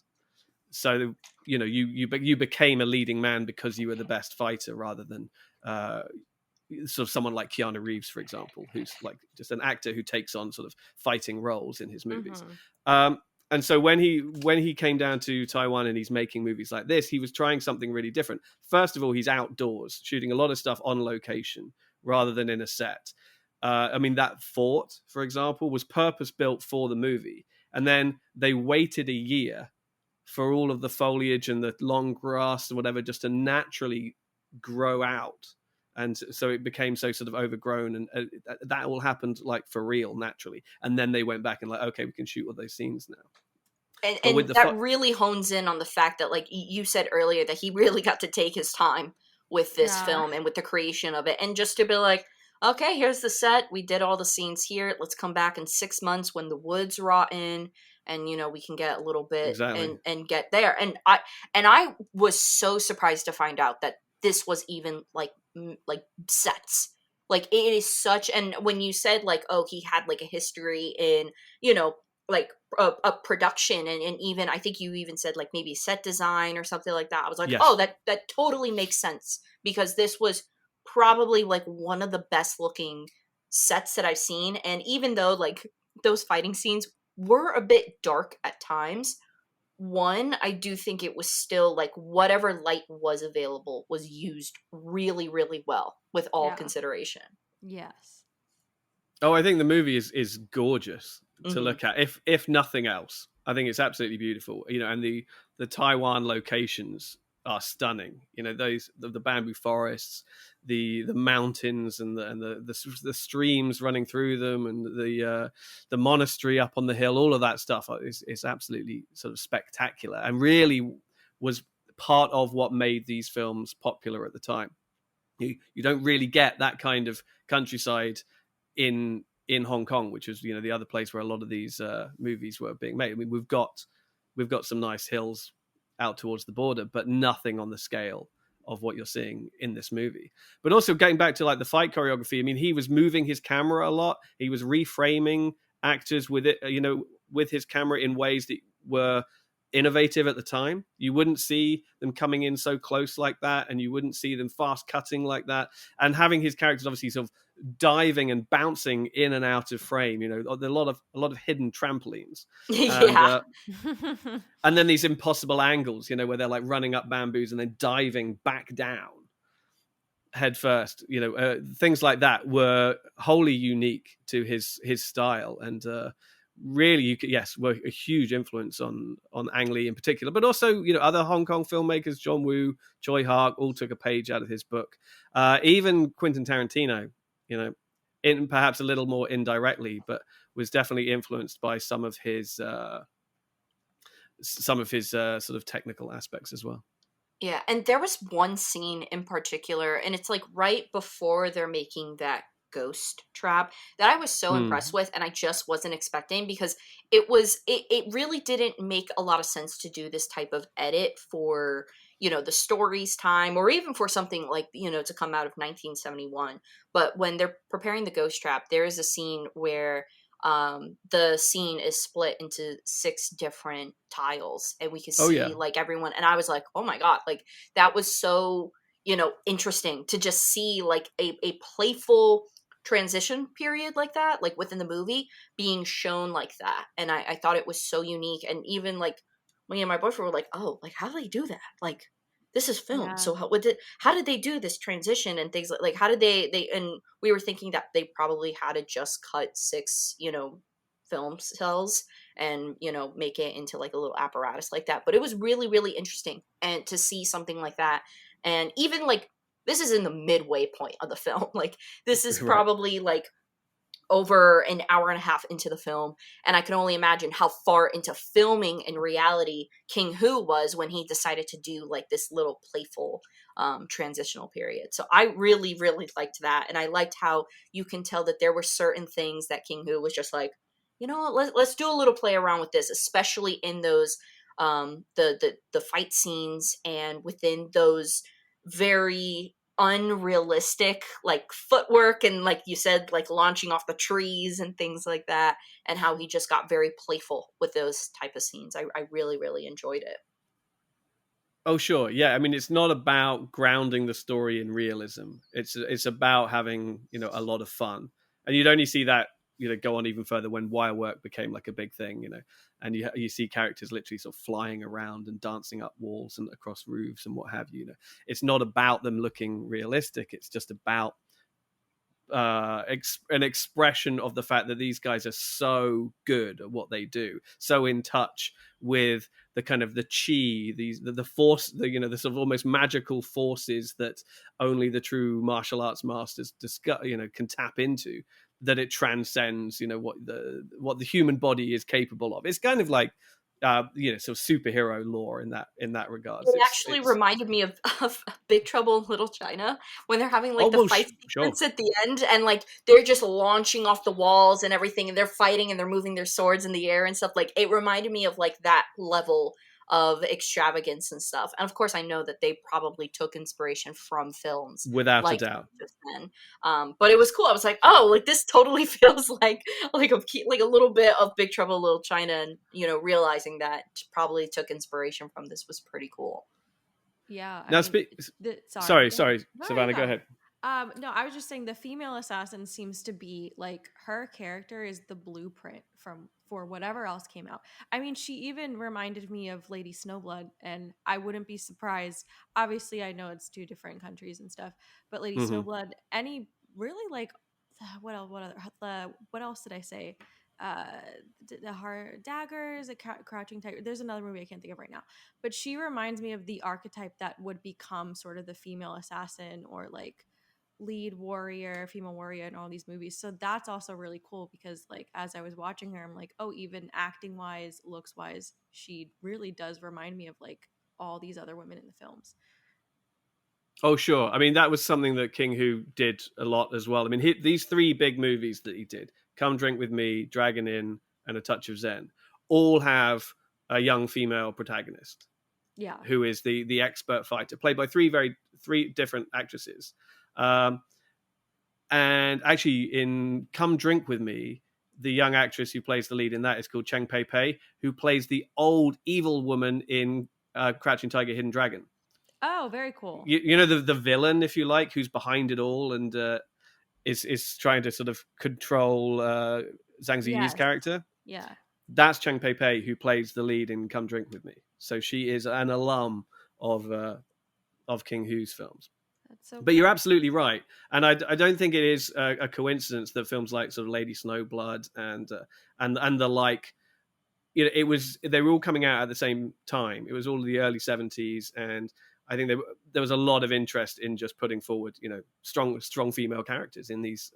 So, you know, you became a leading man because you were the best fighter, rather than sort of someone like Keanu Reeves, for example, who's like just an actor who takes on sort of fighting roles in his movies. And so when he came down to Taiwan and he's making movies like this, he was trying something really different. First of all, he's outdoors shooting a lot of stuff on location rather than in a set. I mean, that fort, for example, was purpose built for the movie, and then they waited a year for all of the foliage and the long grass and whatever just to naturally grow out. And so it became so sort of overgrown, and that all happened like for real, naturally. And then they went back and like, okay, we can shoot all those scenes now. And that really hones in on the fact that, like you said earlier, that he really got to take his time with this film and with the creation of it, and just to be like, okay, here's the set, we did all the scenes here, let's come back in 6 months when the wood's rotten, and, you know, we can get a little bit Exactly. and get there. And I was so surprised to find out that this was even like sets. Like, it is such, and when you said like, oh, he had like a history in, you know, like a production, and even I think you even said like maybe set design or something like that. I was like, Yes. oh, that totally makes sense, because this was probably like one of the best looking sets that I've seen. And even though like those fighting scenes were a bit dark at times, one, I do think it was still like whatever light was available was used really, really well with all consideration. Yes. Oh, I think the movie is gorgeous to Mhm. look at. If nothing else, I think it's absolutely beautiful. You know, and the Taiwan locations are stunning. You know, those the bamboo forests, the mountains, and the streams running through them, and the monastery up on the hill. All of that stuff is absolutely sort of spectacular, and really was part of what made these films popular at the time. You don't really get that kind of countryside in Hong Kong, which is, you know, the other place where a lot of these movies were being made. I mean, we've got some nice hills out towards the border, but nothing on the scale of what you're seeing in this movie. But also getting back to like the fight choreography, I mean, he was moving his camera a lot. He was reframing actors with it, you know, with his camera in ways that were innovative at the time. You wouldn't see them coming in so close like that, and you wouldn't see them fast cutting like that, and having his characters obviously sort of diving and bouncing in and out of frame. You know, a lot of hidden trampolines, and Yeah. and then these impossible angles, you know, where they're like running up bamboos and then diving back down head first. You know, things like that were wholly unique to his style, and really, were a huge influence on Ang Lee in particular, but also, you know, other Hong Kong filmmakers, John Woo, Choi Hark, all took a page out of his book. Even Quentin Tarantino, you know, in perhaps a little more indirectly, but was definitely influenced by some of his sort of technical aspects as well. Yeah, and there was one scene in particular, and it's like right before they're making that ghost trap that I was so impressed with, and I just wasn't expecting, because it really didn't make a lot of sense to do this type of edit for, you know, the story's time, or even for something like, you know, to come out of 1971. But when they're preparing the ghost trap, there is a scene where the scene is split into 6 different tiles, and we could Oh yeah, see like everyone, and I was like, oh my god, like that was so, you know, interesting to just see like a playful transition period like that, like within the movie, being shown like that. And I thought it was so unique. And even like me and my boyfriend were like, oh, like how do they do that? Like this is film, Yeah. so how did they do this transition and things like how did they, and we were thinking that they probably had to just cut 6, you know, film cells and, you know, make it into like a little apparatus like that. But it was really really interesting, and to see something like that. And even like this is in the midway point of the film. Like this is right. probably like over an hour and a half into the film, and I can only imagine how far into filming in reality King Hu was when he decided to do like this little playful transitional period. So I really really liked that, and I liked how you can tell that there were certain things that King Hu was just like, you know what, let's do a little play around with this, especially in those the fight scenes, and within those very unrealistic like footwork, and like you said, like launching off the trees and things like that, and how he just got very playful with those type of scenes. I really really enjoyed it. Oh sure, yeah. I mean, it's not about grounding the story in realism. It's about having, you know, a lot of fun, and you'd only see that, you know, go on even further when wire work became like a big thing, you know, and you see characters literally sort of flying around and dancing up walls and across roofs and what have you. You know, it's not about them looking realistic. It's just about an expression of the fact that these guys are so good at what they do, so in touch with the kind of the chi, the force, the, you know, the sort of almost magical forces that only the true martial arts masters you know, can tap into, that it transcends, you know, what the human body is capable of. It's kind of like you know, sort of superhero lore in that regards. It actually It's reminded me of Big Trouble in Little China, when they're having oh like the well, fight sure. sequence at the end, and like they're just launching off the walls and everything, and they're fighting and they're moving their swords in the air and stuff. Like it reminded me of like that level of extravagance and stuff. And of course, I know that they probably took inspiration from films Without a like doubt. just then. But it was cool. I was like, oh, like this totally feels like a little bit of Big Trouble in Little China, and you know, realizing that probably took inspiration from this was pretty cool. Yeah, I Now, mean, sorry, go ahead. sorry, No, Savannah, you're go fine. ahead. No, I was just saying the female assassin seems to be like her character is the blueprint for whatever else came out. I mean, she even reminded me of Lady Snowblood, and I wouldn't be surprised. Obviously, I know it's 2 different countries and stuff, but Lady Mm-hmm. Snowblood, any really like what else did I say? Uh, the hard daggers, a crouching tiger. There's another movie I can't think of right now, but she reminds me of the archetype that would become sort of the female assassin, or like lead warrior, female warrior in all these movies. So that's also really cool, because like as I was watching her, I'm like, oh, even acting wise, looks wise, she really does remind me of like all these other women in the films. Oh, sure. I mean, that was something that King Hu did a lot as well. I mean, these 3 big movies that he did, Come Drink With Me, Dragon Inn, and A Touch of Zen, all have a young female protagonist Yeah. who is the expert fighter, played by three different actresses. And actually, in Come Drink With Me, the young actress who plays the lead in that is called Cheng Pei Pei, who plays the old evil woman in Crouching Tiger, Hidden Dragon. Oh, very cool. You know, the villain, if you like, who's behind it all and is trying to sort of control Zhang Ziyi's Yes. character. Yeah. That's Cheng Pei Pei, who plays the lead in Come Drink With Me. So she is an alum of King Hu's films. That's so But cool. you're absolutely right, and I don't think it is a coincidence that films like sort of Lady Snowblood and the like, you know, they were all coming out at the same time. It was all the early 70s, and I think there was a lot of interest in just putting forward, you know, strong female characters in these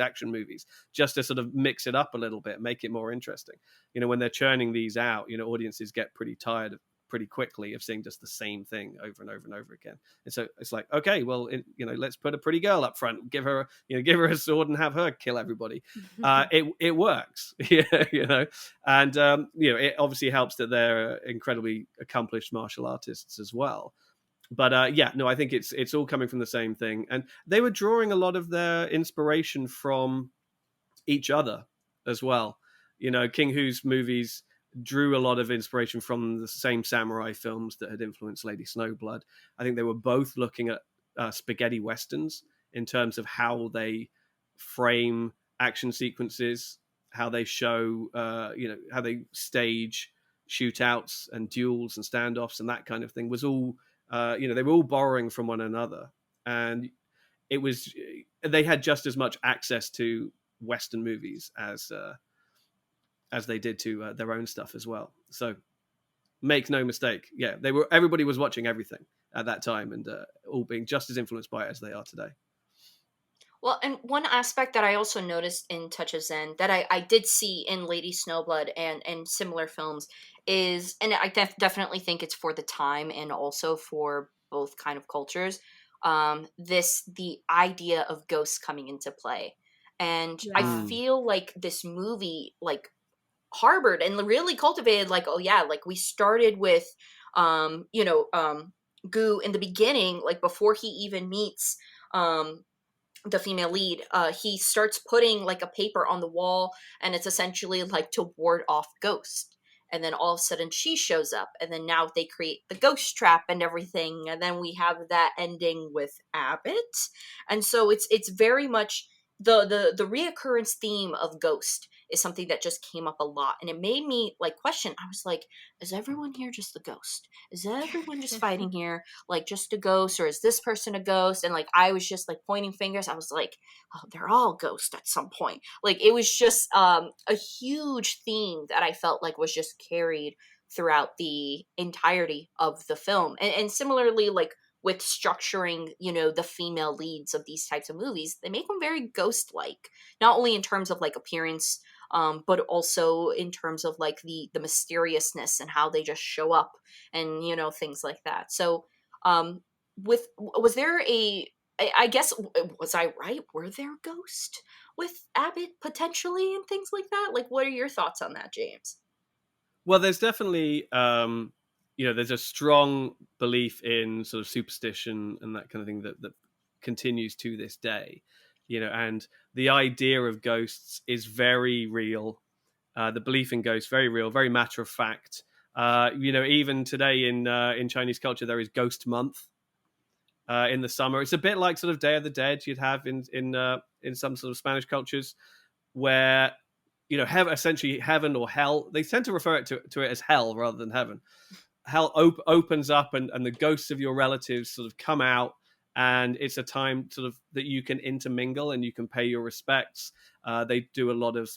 action movies, just to sort of mix it up a little bit, make it more interesting. You know, when they're churning these out, you know, audiences get pretty tired pretty quickly of seeing just the same thing over and over and over again. And so it's like, okay, well, you know, let's put a pretty girl up front, give her a sword and have her kill everybody. It works, you know, and you know, it obviously helps that they're incredibly accomplished martial artists as well. But yeah, no, I think it's all coming from the same thing, and they were drawing a lot of their inspiration from each other as well. You know, King Hu's movies drew a lot of inspiration from the same samurai films that had influenced Lady Snowblood. I think they were both looking at spaghetti westerns in terms of how they frame action sequences, how they show, you know, how they stage shootouts and duels and standoffs and that kind of thing was all, you know, they were all borrowing from one another. And it was, they had just as much access to Western movies as they did to their own stuff as well. So make no mistake, yeah, everybody was watching everything at that time and all being just as influenced by it as they are today. Well, and one aspect that I also noticed in Touch of Zen that I did see in Lady Snowblood and similar films is, and I definitely think it's for the time and also for both kind of cultures, the idea of ghosts coming into play. And I Yeah. feel like this movie, like, harbored and really cultivated, like, oh yeah, like we started with you know, Gu in the beginning, like before he even meets the female lead. He starts putting like a paper on the wall, and it's essentially like to ward off ghosts. And then all of a sudden she shows up, and then now they create the ghost trap and everything, and then we have that ending with Abbott. And so it's very much the reoccurrence theme of ghost is something that just came up a lot, and it made me like question. I was like, is everyone here just the ghost? Is everyone just fighting here like just a ghost, or is this person a ghost? And like I was just like pointing fingers. I was like, oh, they're all ghosts at some point. Like it was just a huge theme that I felt like was just carried throughout the entirety of the film. And similarly, like with structuring, you know, the female leads of these types of movies, they make them very ghost like, not only in terms of like appearance, but also in terms of like the mysteriousness and how they just show up and, you know, things like that. So was there I guess, was I right, were there ghosts with Abbott potentially and things like that? Like what are your thoughts on that, James? Well, there's definitely, you know, there's a strong belief in sort of superstition and that kind of thing that continues to this day, you know, and the idea of ghosts is very real. The belief in ghosts, very real, very matter of fact. You know, even today in Chinese culture, there is Ghost Month in the summer. It's a bit like sort of Day of the Dead you'd have in some sort of Spanish cultures, where, you know, essentially heaven or hell. They tend to refer to it as hell rather than heaven. Hell opens up, and the ghosts of your relatives sort of come out, and it's a time sort of that you can intermingle and you can pay your respects. They do a lot of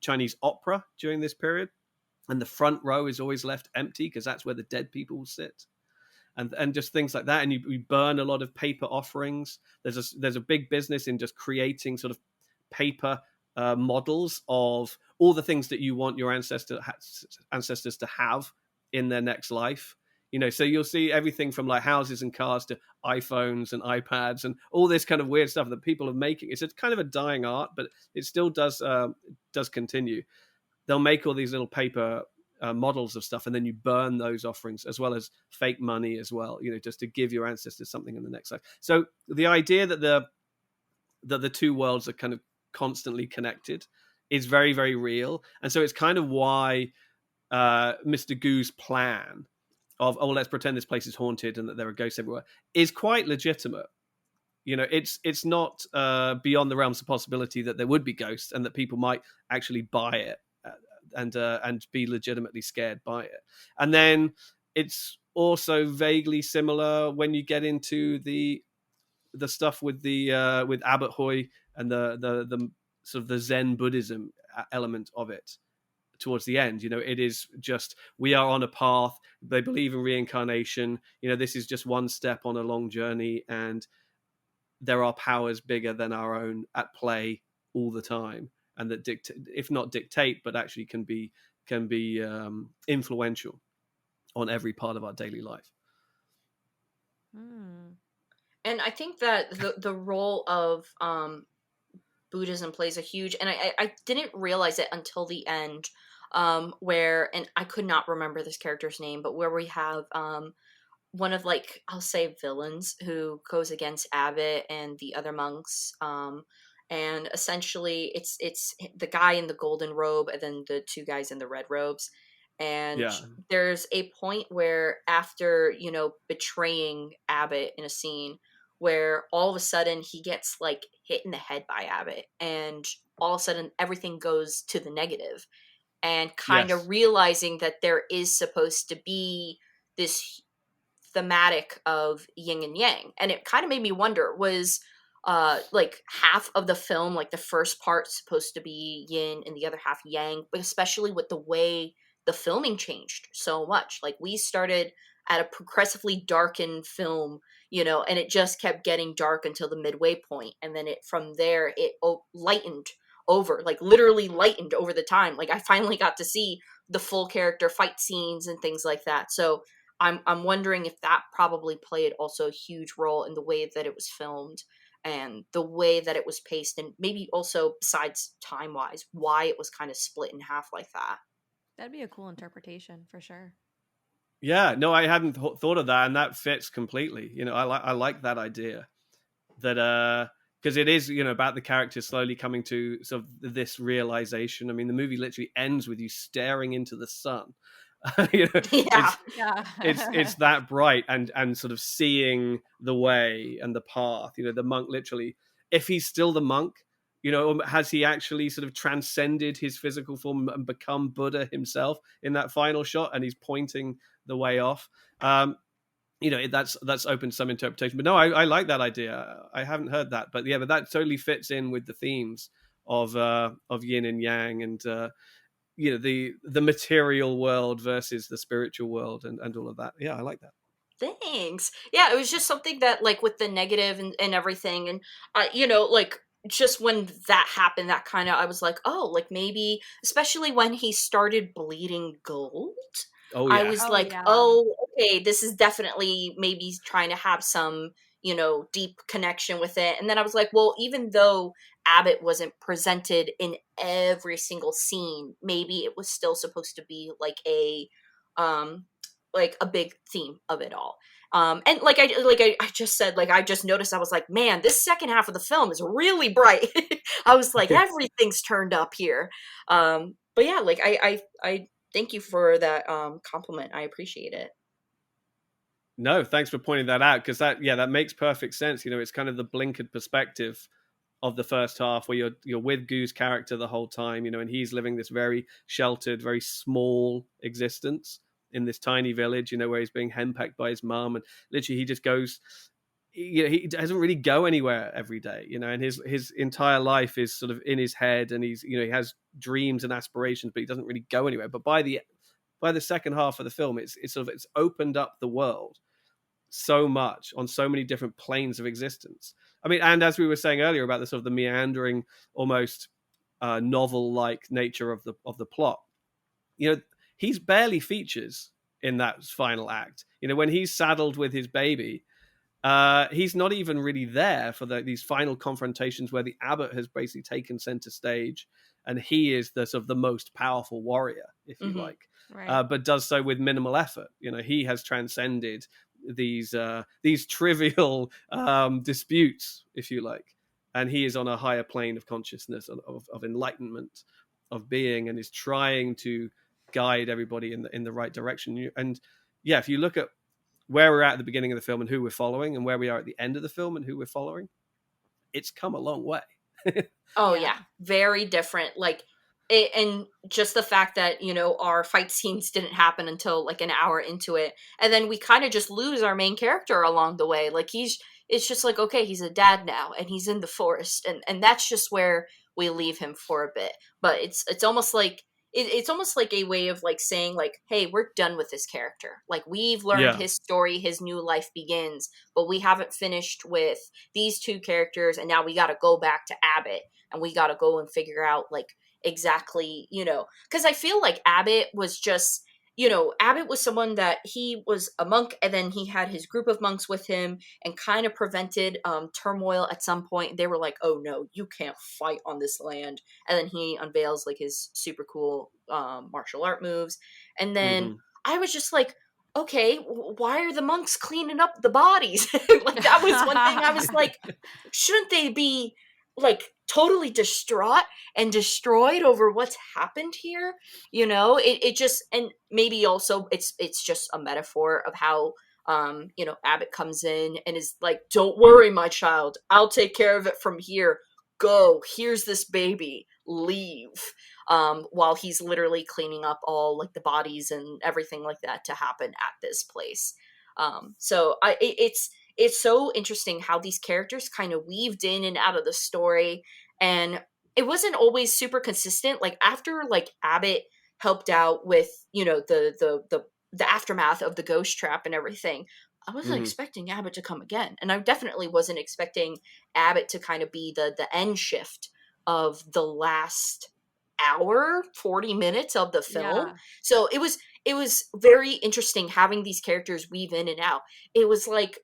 Chinese opera during this period, and the front row is always left empty because that's where the dead people will sit. And just things like that, and you burn a lot of paper offerings. There's a big business in just creating sort of paper models of all the things that you want your ancestors to have in their next life. You know, so you'll see everything from like houses and cars to iPhones and iPads and all this kind of weird stuff that people are making. It's a kind of a dying art, but it still does continue. They'll make all these little paper models of stuff, and then you burn those offerings as well as fake money as well, you know, just to give your ancestors something in the next life. So the idea that the two worlds are kind of constantly connected is very, very real. And so it's kind of why Mr. Goo's plan of, oh, let's pretend this place is haunted and that there are ghosts everywhere, is quite legitimate. You know, it's not beyond the realms of possibility that there would be ghosts and that people might actually buy it and be legitimately scared by it. And then it's also vaguely similar when you get into the stuff with the with Abbot Hoy and the sort of the Zen Buddhism element of it towards the end. You know, it is just, we are on a path. They believe in reincarnation. You know, this is just one step on a long journey, and there are powers bigger than our own at play all the time, and that if not dictate, but actually can be influential on every part of our daily life. And I think that the role of Buddhism plays a huge, and I didn't realize it until the end, where, and I could not remember this character's name, but where we have one of, like, I'll say villains who goes against Abbott and the other monks, and essentially it's the guy in the golden robe and then the two guys in the red robes. And there's a point where, after, you know, betraying Abbott in a scene, where all of a sudden he gets, like, hit in the head by Abbott, and all of a sudden everything goes to the negative, and kind of realizing that there is supposed to be this thematic of yin and yang. And it kind of made me wonder, was like half of the film, like the first part, supposed to be yin and the other half yang, but especially with the way the filming changed so much. Like, we started at a progressively darkened film, you know, and it just kept getting dark until the midway point, and then from there it lightened over, like literally lightened over the time. Like, I finally got to see the full character fight scenes and things like that. So I'm wondering if that probably played also a huge role in the way that it was filmed and the way that it was paced, and maybe also, besides time-wise, why it was kind of split in half like that. That'd be a cool interpretation for sure. Yeah, no, I hadn't thought of that, and that fits completely. You know, I like that idea, that because it is, you know, about the characters slowly coming to sort of this realization. I mean, the movie literally ends with you staring into the sun. You know, it's that bright, and sort of seeing the way and the path. You know, the monk literally, if he's still the monk, you know, has he actually sort of transcended his physical form and become Buddha himself in that final shot, and he's pointing the way off. You know, that's open to some interpretation. But no, I like that idea. I haven't heard that, but yeah, but that totally fits in with the themes of yin and yang, and you know, the material world versus the spiritual world, and all of that. Yeah, I like that. Thanks. Yeah, it was just something that, like, with the negative and everything, and you know, like, just when that happened, that kind of, I was like, oh, like, maybe, especially when he started bleeding gold. Oh I yeah. was like, oh, okay, this is definitely maybe trying to have some, you know, deep connection with it. And then I was like, well, even though Abbott wasn't presented in every single scene, maybe it was still supposed to be um like a big theme of it all. And I just said, like, I just noticed, I was like, man, this second half of the film is really bright. I was like, everything's turned up here. But yeah, like, I thank you for that compliment. I appreciate it. No, thanks for pointing that out, because that makes perfect sense. You know, it's kind of the blinkered perspective of the first half, where you're with Goo's character the whole time, you know, and he's living this very sheltered, very small existence in this tiny village, you know, where he's being henpecked by his mum, and literally he just goes, you know, he doesn't really go anywhere every day, you know, and his entire life is sort of in his head, and he's, you know, he has dreams and aspirations, but he doesn't really go anywhere. But by the second half of the film, it's opened up the world so much on so many different planes of existence. I mean, and as we were saying earlier about the sort of the meandering, almost novel-like nature of the plot, you know, he's barely features in that final act. You know, when he's saddled with his baby, he's not even really there for these final confrontations where the abbot has basically taken center stage, and he is the sort of the most powerful warrior, if you like, right. But does so with minimal effort. You know, he has transcended these trivial disputes, if you like, and he is on a higher plane of consciousness, of enlightenment, of being, and is trying to guide everybody in the right direction. And yeah, if you look at where we're at the beginning of the film and who we're following, and where we are at the end of the film and who we're following, it's come a long way. Oh yeah, very different. Like, and just the fact that, you know, our fight scenes didn't happen until like an hour into it, and then we kind of just lose our main character along the way. Like, it's just like, okay, he's a dad now, and he's in the forest, and that's just where we leave him for a bit. But it's almost like it's almost like a way of like saying like, hey, we're done with this character. Like, we've learned Yeah. his story, his new life begins, but we haven't finished with these two characters, and now we got to go back to Abbott, and we got to go and figure out like exactly, you know, because I feel like Abbott was just, you know, Abbott was someone that he was a monk, and then he had his group of monks with him, and kind of prevented turmoil at some point. They were like, oh no, you can't fight on this land. And then he unveils like his super cool martial art moves. And then I was just like, okay, why are the monks cleaning up the bodies? Like, that was one thing I was like, shouldn't they be like totally distraught and destroyed over what's happened here? You know, it just, and maybe also it's just a metaphor of how you know, Abbott comes in and is like, don't worry, my child, I'll take care of it from here. Go, here's this baby, leave. While he's literally cleaning up all like the bodies and everything like that to happen at this place. So it's so interesting how these characters kind of weaved in and out of the story, and it wasn't always super consistent. Like, after like Abbott helped out with, you know, the aftermath of the ghost trap and everything, I wasn't expecting Abbott to come again, and I definitely wasn't expecting Abbott to kind of be the end shift of the last hour 40 minutes of the film. So it was very interesting having these characters weave in and out. It was like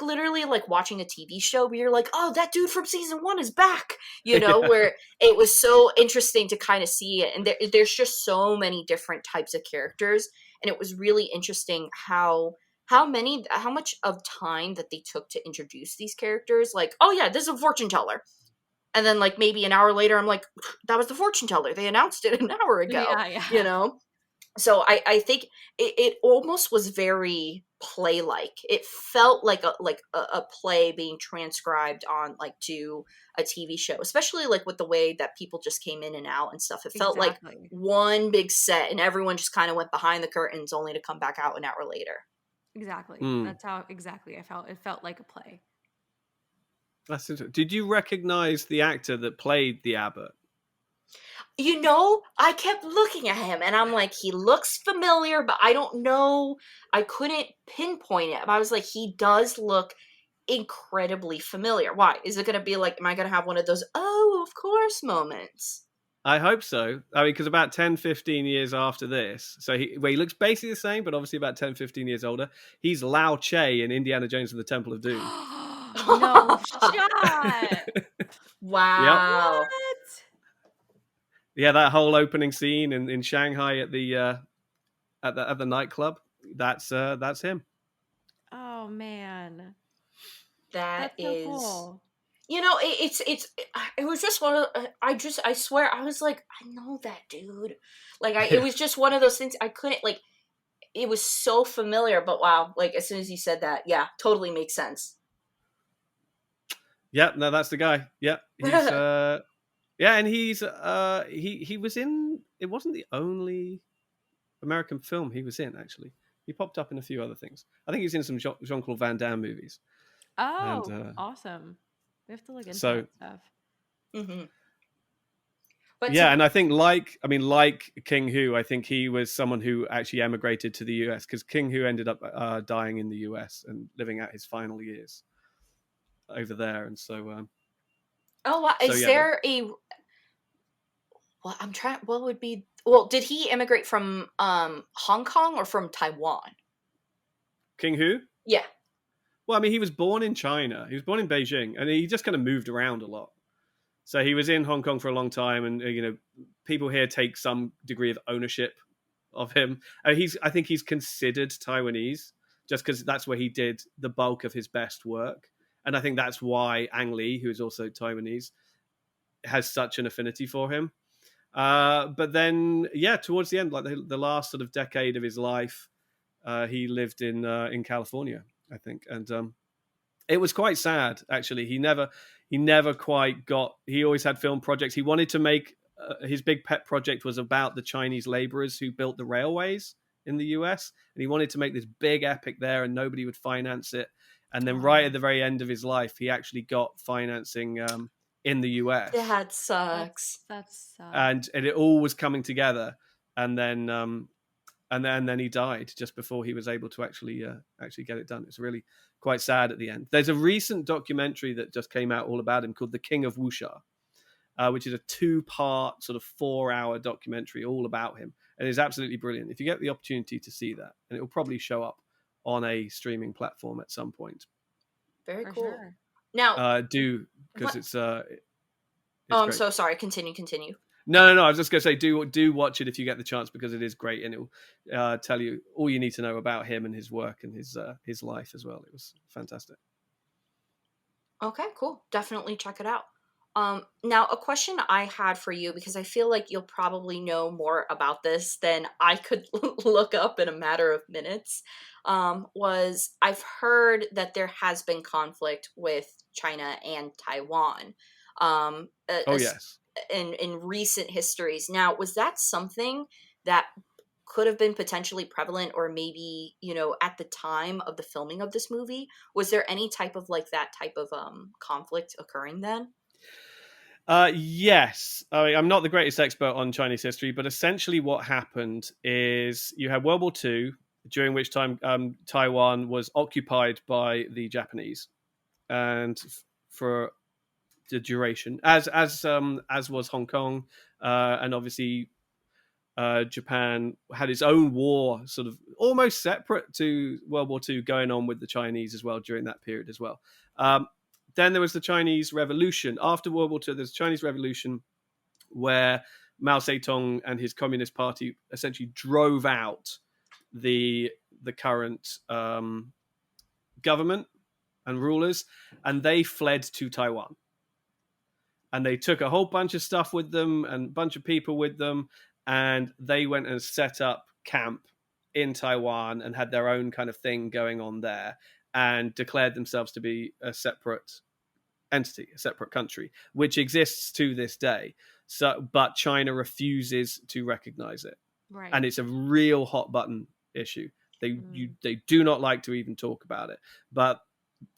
literally like watching a TV show where you're like, oh, that dude from season 1 is back, you know. Where it was so interesting to kind of see it, and there's just so many different types of characters, and it was really interesting how much of time that they took to introduce these characters. Like, oh yeah, this is a fortune teller. And then like maybe an hour later, I'm like, that was the fortune teller. They announced it an hour ago, you know? So I think it almost was very play-like. It felt like a play being transcribed on like to a TV show, especially like with the way that people just came in and out and stuff. It felt like one big set, and everyone just kind of went behind the curtains only to come back out an hour later. Exactly. That's how exactly I felt. It felt like a play. That's interesting. Did you recognize the actor that played the Abbot? You know, I kept looking at him and I'm like, he looks familiar, but I don't know. I couldn't pinpoint it. But I was like, he does look incredibly familiar. Why? Is it going to be like, am I going to have one of those, oh, of course moments? I hope so. I mean, because about 10, 15 years after this, so he looks basically the same, but obviously about 10, 15 years older. He's Lao Che in Indiana Jones and the Temple of Doom. No shot. Wow. What? Yeah, that whole opening scene in Shanghai at the nightclub. That's him. Oh man, That's so cool. You know, it was just one of I swear I was like, I know that dude. Like it was just one of those things I couldn't like. It was so familiar, but wow! Like as soon as you said that, yeah, totally makes sense. Yep, no, that's the guy. Yep, he's yeah, and he's he was in. It wasn't the only American film he was in. Actually, he popped up in a few other things. I think he's in some Jean-Claude Van Damme movies. Oh, and, awesome! We have to look into that stuff. Mm-hmm. But yeah, and I think like King Hu, I think he was someone who actually emigrated to the US, because King Hu ended up dying in the US and living out his final years over there, and so. There a? Well, I'm trying. What would be? Well, did he immigrate from Hong Kong or from Taiwan? King Hu? Yeah. Well, I mean, he was born in China. He was born in Beijing, and he just kind of moved around a lot. So he was in Hong Kong for a long time, and you know, people here take some degree of ownership of him. I think he's considered Taiwanese just because that's where he did the bulk of his best work, And I think that's why Ang Lee, who is also Taiwanese, has such an affinity for him. But then, yeah, towards the end, like the last sort of decade of his life, he lived in California, I think, and it was quite sad actually. He never quite got. He always had film projects. He wanted to make his big pet project was about the Chinese laborers who built the railways in the US, and he wanted to make this big epic there, and nobody would finance it. And then right at the very end of his life, he actually got financing in the US, That sucks. That's and it all was coming together. And then and then he died just before he was able to actually get it done. It's really quite sad at the end. There's a recent documentary that just came out all about him called The King of Wuxia, which is a 2-part sort of 4-hour documentary all about him, and it's absolutely brilliant. If you get the opportunity to see that, and it will probably show up on a streaming platform at some point. Very for cool. sure. Now, Do because what- it's I'm great. so sorry. Continue. No. I was just going to say, do watch it if you get the chance, because it is great, and it will tell you all you need to know about him and his work and his life as well. It was fantastic. Okay, cool. Definitely check it out. Now a question I had for you, because I feel like you'll probably know more about this than I could look up in a matter of minutes, was I've heard that there has been conflict with China and Taiwan. Oh yes. In recent histories. Now, was that something that could have been potentially prevalent, or maybe, at the time of the filming of this movie? Was there any type of like that type of conflict occurring then? Yes. I'm not the greatest expert on Chinese history, but essentially what happened is you had World War II, during which time Taiwan was occupied by the Japanese, and for the duration, as was Hong Kong, and obviously Japan had its own war, sort of almost separate to World War II, going on with the Chinese as well during that period as well. Then there was the Chinese Revolution. After World War II, there's the Chinese Revolution, where Mao Zedong and his Communist Party essentially drove out the current government and rulers, and they fled to Taiwan. And they took a whole bunch of stuff with them and a bunch of people with them, and they went and set up camp in Taiwan and had their own kind of thing going on there, and declared themselves to be a separate entity, a separate country, which exists to this day. So, but China refuses to recognize it, Right. and it's a real hot button issue. They do not like to even talk about it, but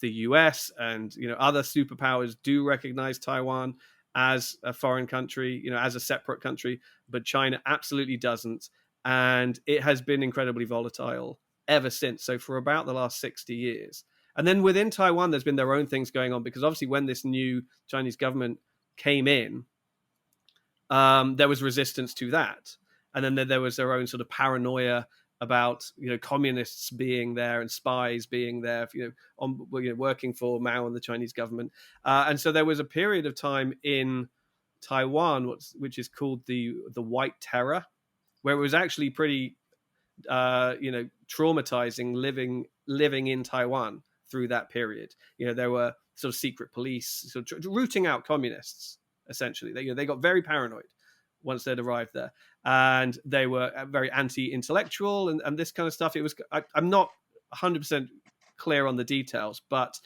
the US and other superpowers do recognize Taiwan as a foreign country, as a separate country, but China absolutely doesn't, and it has been incredibly volatile ever since. So for about the last 60 years. And then within Taiwan, there's been their own things going on, because obviously when this new Chinese government came in, there was resistance to that. And then there was their own sort of paranoia about communists being there and spies being there, working for Mao and the Chinese government. And so there was a period of time in Taiwan, which is called the White Terror, where it was actually pretty traumatizing living in Taiwan through that period. There were sort of secret police sort of rooting out communists. Essentially, they got very paranoid once they'd arrived there, and they were very anti-intellectual and this kind of stuff. It was I'm not 100% clear on the details, but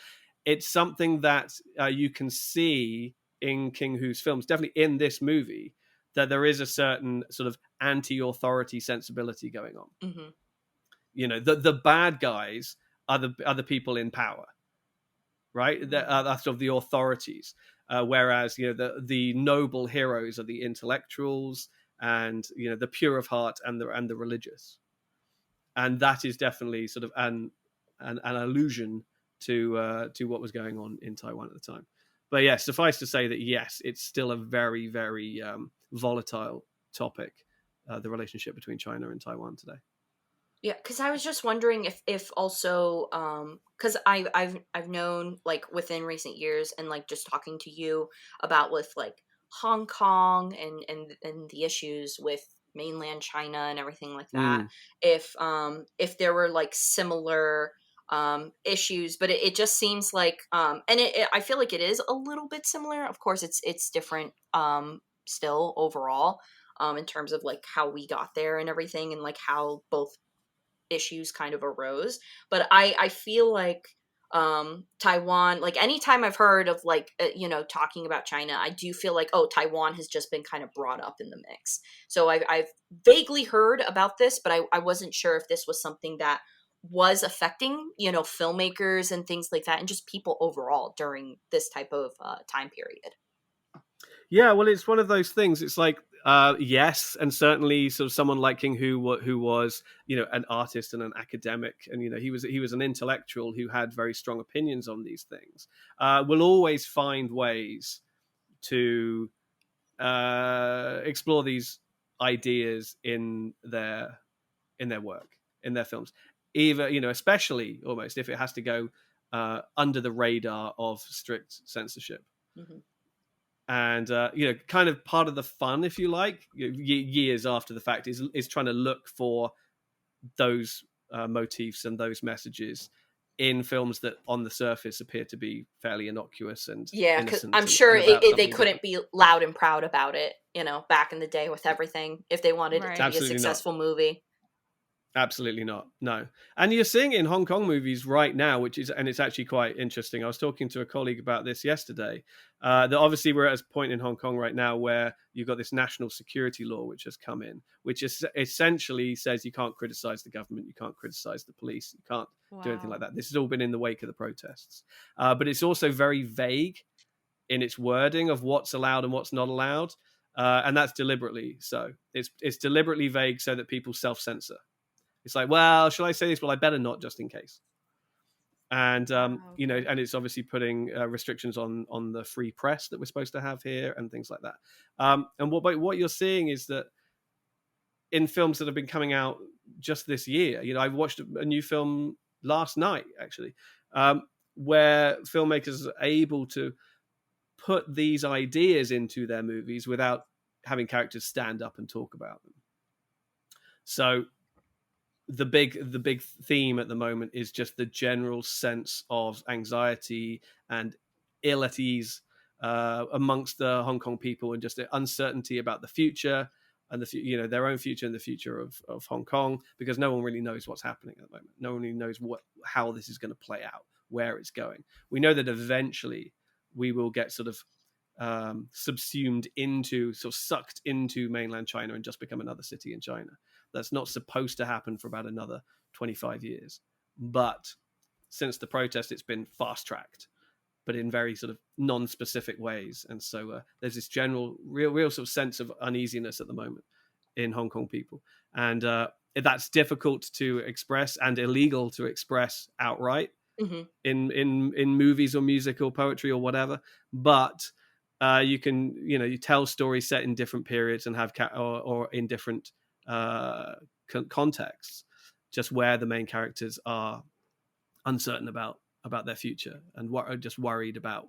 it's something that you can see in King Hu's films, definitely in this movie, that there is a certain sort of anti-authority sensibility going on. Mm-hmm. The bad guys are the people in power, right? That's of the authorities, whereas the noble heroes are the intellectuals and the pure of heart and the religious, and that is definitely sort of an allusion to what was going on in Taiwan at the time. But yes, suffice to say that yes, it's still a very, very volatile topic, the relationship between China and Taiwan today. Yeah, because I was just wondering if also, because I've known, like, within recent years, and like just talking to you about with like Hong Kong and the issues with mainland China and everything like that, if there were like similar issues, but it just seems like, and I feel like it is a little bit similar. Of course, it's different, still overall, in terms of like how we got there and everything, and like how both issues kind of arose. But I feel like, Taiwan, like anytime I've heard of like, talking about China, I do feel like, oh, Taiwan has just been kind of brought up in the mix. So I've vaguely heard about this, but I wasn't sure if this was something that was affecting, filmmakers and things like that, and just people overall during this type of time period. Yeah, well, it's one of those things. It's like, yes, and certainly sort of someone like King, who was, an artist and an academic, and he was an intellectual who had very strong opinions on these things. Will always find ways to explore these ideas in their work, in their films, either especially almost if it has to go under the radar of strict censorship. Mm-hmm. And kind of part of the fun, if you like, years after the fact, is trying to look for those motifs and those messages in films that on the surface appear to be fairly innocuous and Yeah, because innocent, I'm sure and about they something couldn't different. be loud and proud about it, back in the day with everything, if they wanted it to be a Absolutely not. successful movie. Absolutely not. No. And you're seeing it in Hong Kong movies right now, and it's actually quite interesting. I was talking to a colleague about this yesterday. That obviously we're at a point in Hong Kong right now where you've got this national security law which has come in, which is essentially says you can't criticize the government, you can't criticize the police, you can't do anything like that. This has all been in the wake of the protests. But it's also very vague in its wording of what's allowed and what's not allowed. And that's deliberately so. It's deliberately vague so that people self-censor. It's like, well, shall I say this? Well, I better not, just in case. And Okay. and it's obviously putting restrictions on the free press that we're supposed to have here and things like that. And what you're seeing is that in films that have been coming out just this year, I've watched a new film last night actually, where filmmakers are able to put these ideas into their movies without having characters stand up and talk about them. So the big theme at the moment is just the general sense of anxiety and ill at ease amongst the Hong Kong people, and just the uncertainty about the future and their own future and the future of Hong Kong, because no one really knows what's happening at the moment. No one really knows how this is going to play out, where it's going. We know that eventually we will get sort of subsumed into, sort of sucked into mainland China and just become another city in China. That's not supposed to happen for about another 25 years. But since the protest, it's been fast-tracked, but in very sort of non-specific ways. And so there's this general, real sort of sense of uneasiness at the moment in Hong Kong people. And that's difficult to express and illegal to express outright in movies or music or poetry or whatever. But you can, you tell stories set in different periods and have or in different contexts, just where the main characters are uncertain about their future and are just worried about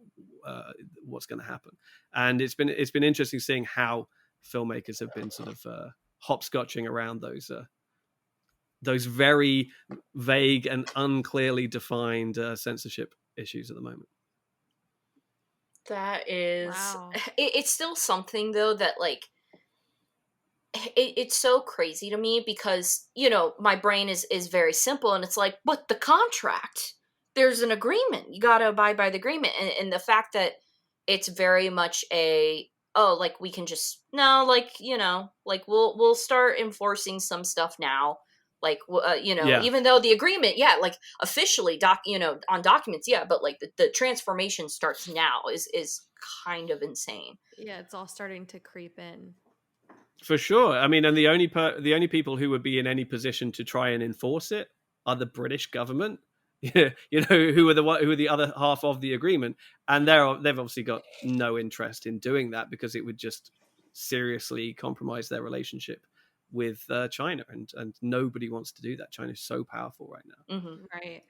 what's going to happen. And it's been interesting seeing how filmmakers have been sort of hopscotching around those very vague and unclearly defined censorship issues at the moment. That is, Wow. it's still something though that like, it's so crazy to me because my brain is very simple, and it's like, but the contract, there's an agreement, you got to abide by the agreement, and the fact that it's very much like we can just, no, like like we'll start enforcing some stuff now, like Yeah. even though the agreement, yeah, like officially on documents, yeah, but like the transformation starts now is kind of insane. Yeah, it's all starting to creep in. For sure. I mean, and the only people who would be in any position to try and enforce it are the British government. Who are the other half of the agreement, and they've obviously got no interest in doing that because it would just seriously compromise their relationship with China, and nobody wants to do that. China is so powerful right now, Right?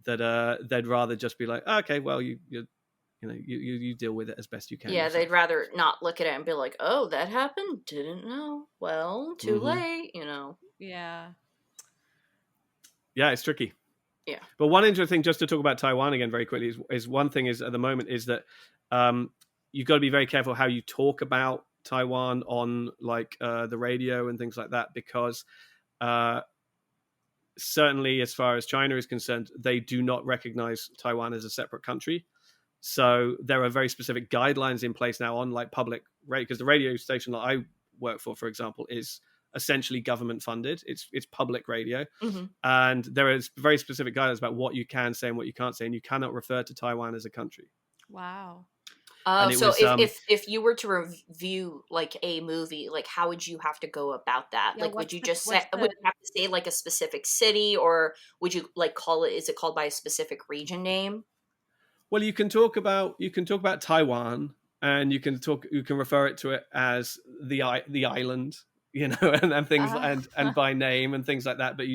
that they'd rather just be like, okay, well, you deal with it as best you can. Yeah, yourself. they'd rather not look at it and be like, oh, that happened? Didn't know. Well, too late, Yeah. Yeah, it's tricky. Yeah. But one interesting thing, just to talk about Taiwan again very quickly, is one thing is at the moment is that you've got to be very careful how you talk about Taiwan on like the radio and things like that, because certainly as far as China is concerned, they do not recognize Taiwan as a separate country. So there are very specific guidelines in place now on like public radio, because the radio station that I work for example, is essentially government funded. It's public radio, Mm-hmm. and there is very specific guidelines about what you can say and what you can't say, and you cannot refer to Taiwan as a country. Wow. And it So was if you were to review like a movie, like how would you have to go about that? Yeah, Like, would what's you the just what's say, would the you have to say like a specific city, or would you like call it? Is it called by a specific region name? well, you can talk about Taiwan, and you can refer it to it as the island, you know, and things, uh, and by name and things like that. But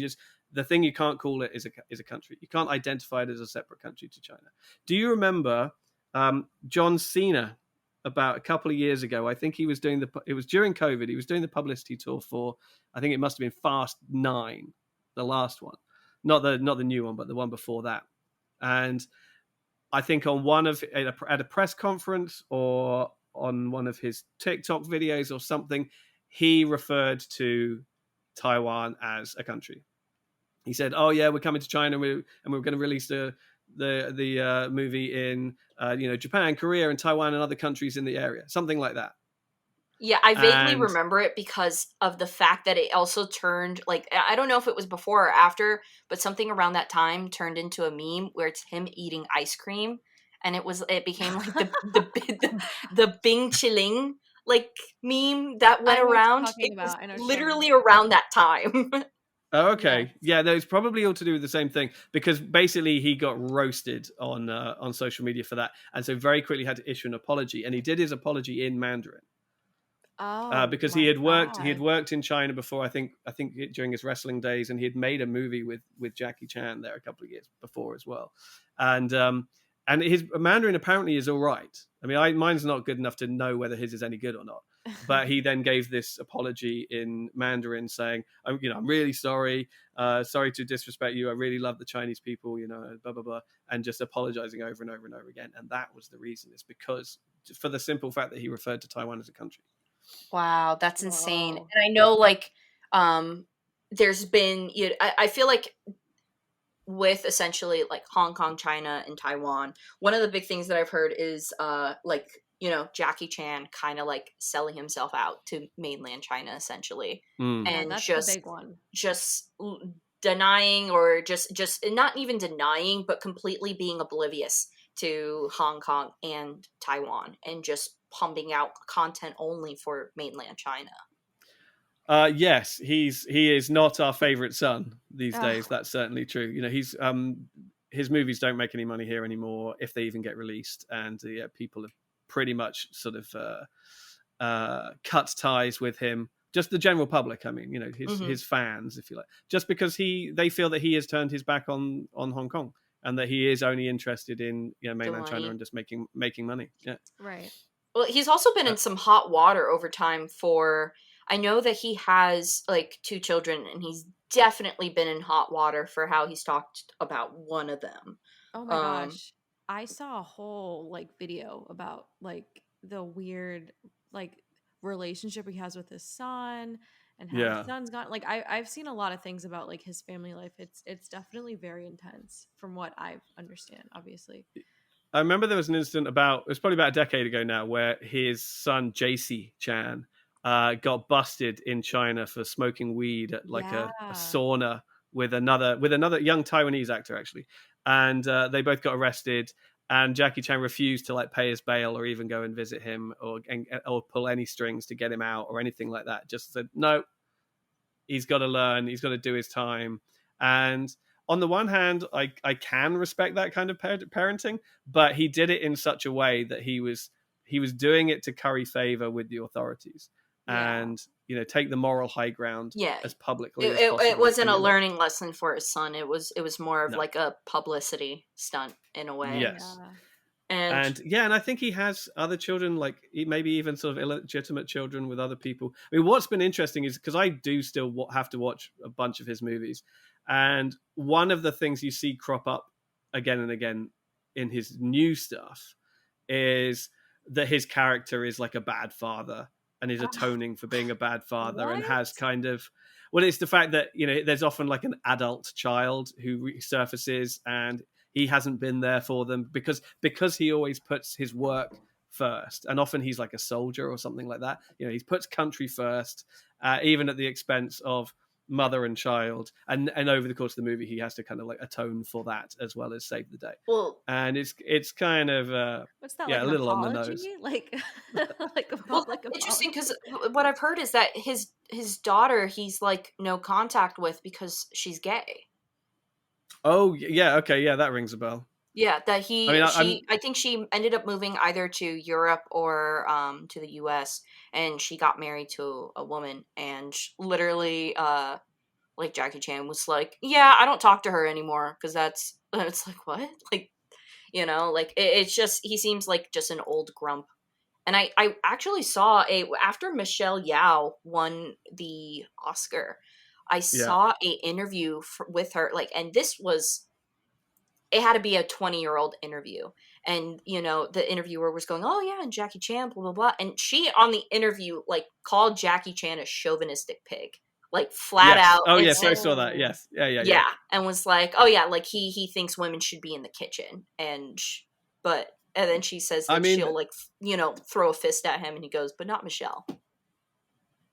the thing you can't call it is a country. You can't identify it as a separate country to China. Do you remember John Cena? About a couple of years ago, I think he was doing it was during COVID. He was doing the publicity tour for, I think it must have been Fast 9, the last one, not the new one, but the one before that. And I think on at a press conference or on one of his TikTok videos or something, he referred to Taiwan as a country. He said, "Oh yeah, we're coming to China, and we're going to release the movie in Japan, Korea, and Taiwan, and other countries in the area, something like that." Yeah, I vaguely And remember it because of the fact that it also turned like I don't know if it was before or after, but something around that time turned into a meme where it's him eating ice cream, and it became like the Bing Chilling like meme that went I know what you're around. It talking was about. I know what you're talking literally about. around that time. oh, Yes. okay, yeah, no, it's probably all to do with the same thing, because basically he got roasted on social media for that, and so very quickly had to issue an apology, and he did his apology in Mandarin. Oh Because my he had god. worked in China before. I think during his wrestling days, and he had made a movie with Jackie Chan there a couple of years before as well. And his Mandarin apparently is all right. I mean, mine's not good enough to know whether his is any good or not. But he then gave this apology in Mandarin, saying, I'm really sorry, sorry to disrespect you. I really love the Chinese people, blah blah blah, and just apologizing over and over and over again. And that was the reason. It's because for the simple fact that he referred to Taiwan as a country. Wow, that's insane. Whoa. And I know like there's been I feel like with essentially like Hong Kong, China, and Taiwan, one of the big things that I've heard is like, Jackie Chan kind of like selling himself out to mainland China essentially. Mm. Yeah, And that's the big one. just denying, or just not even denying, but completely being oblivious to Hong Kong and Taiwan, and just pumping out content only for mainland China. Yes, he is not our favorite son these Ugh. days. That's certainly true. He's his movies don't make any money here anymore, if they even get released, and people have pretty much sort of cut ties with him. Just the general public, I mean, his fans, if you like, just because they feel that he has turned his back on Hong Kong, and that he is only interested in mainland China and just making money. Yeah, Right. Well, he's also been in some hot water over time for. I know that he has like 2 children, and he's definitely been in hot water for how he's talked about one of them. Oh my gosh. I saw a whole like video about like the weird like relationship he has with his son and how his son's got like I've seen a lot of things about like his family life. It's definitely very intense from what I understand, obviously. I remember there was an incident it was probably about a decade ago now, where his son JC Chan got busted in China for smoking weed at like a sauna with another young Taiwanese actor actually, and they both got arrested. And Jackie Chan refused to like pay his bail or even go and visit him or pull any strings to get him out or anything like that. Just said no, he's got to learn, he's got to do his time. And on the one hand, I can respect that kind of parenting, but he did it in such a way that he was doing it to curry favor with the authorities. And take the moral high ground as publicly as possible. It wasn't a learning lesson for his son. It was more of like a publicity stunt in a way. Yes. And I think he has other children, like maybe even sort of illegitimate children with other people. I mean, what's been interesting is because I do still have to watch a bunch of his movies, And one of the things you see crop up again and again in his new stuff is that his character is like a bad father and is atoning for being a bad father and has kind of, well, it's the fact that, there's often like an adult child who resurfaces and he hasn't been there for them because he always puts his work first, and often he's like a soldier or something like that. He puts country first, even at the expense of mother and child, and over the course of the movie he has to kind of like atone for that as well as save the day. Well, and it's kind of what's that, yeah, like a little apology? on the nose, like a well, public apology? interesting, because what I've heard is that his daughter he's like no contact with because she's gay. Oh yeah, okay, yeah, that rings a bell. Yeah, that I I think she ended up moving either to Europe or to the US, and she got married to a woman, and literally like Jackie Chan was like, "Yeah, I don't talk to her anymore because that's." It's like, what? Like, like it's just he seems like just an old grump. And I actually saw after Michelle Yeoh won the Oscar, I yeah. saw a interview with her, like, and it had to be a 20-year-old interview. And, the interviewer was going, "Oh, yeah, and Jackie Chan, blah, blah, blah." And she, on the interview, like, called Jackie Chan a chauvinistic pig. Like, flat Yes. out. Oh, And yes, I said, saw that. Yes. Yeah. yeah. And was like, "Oh, yeah, like, he thinks women should be in the kitchen." And then she says I that mean, she'll, like, throw a fist at him. And he goes, "But not Michelle."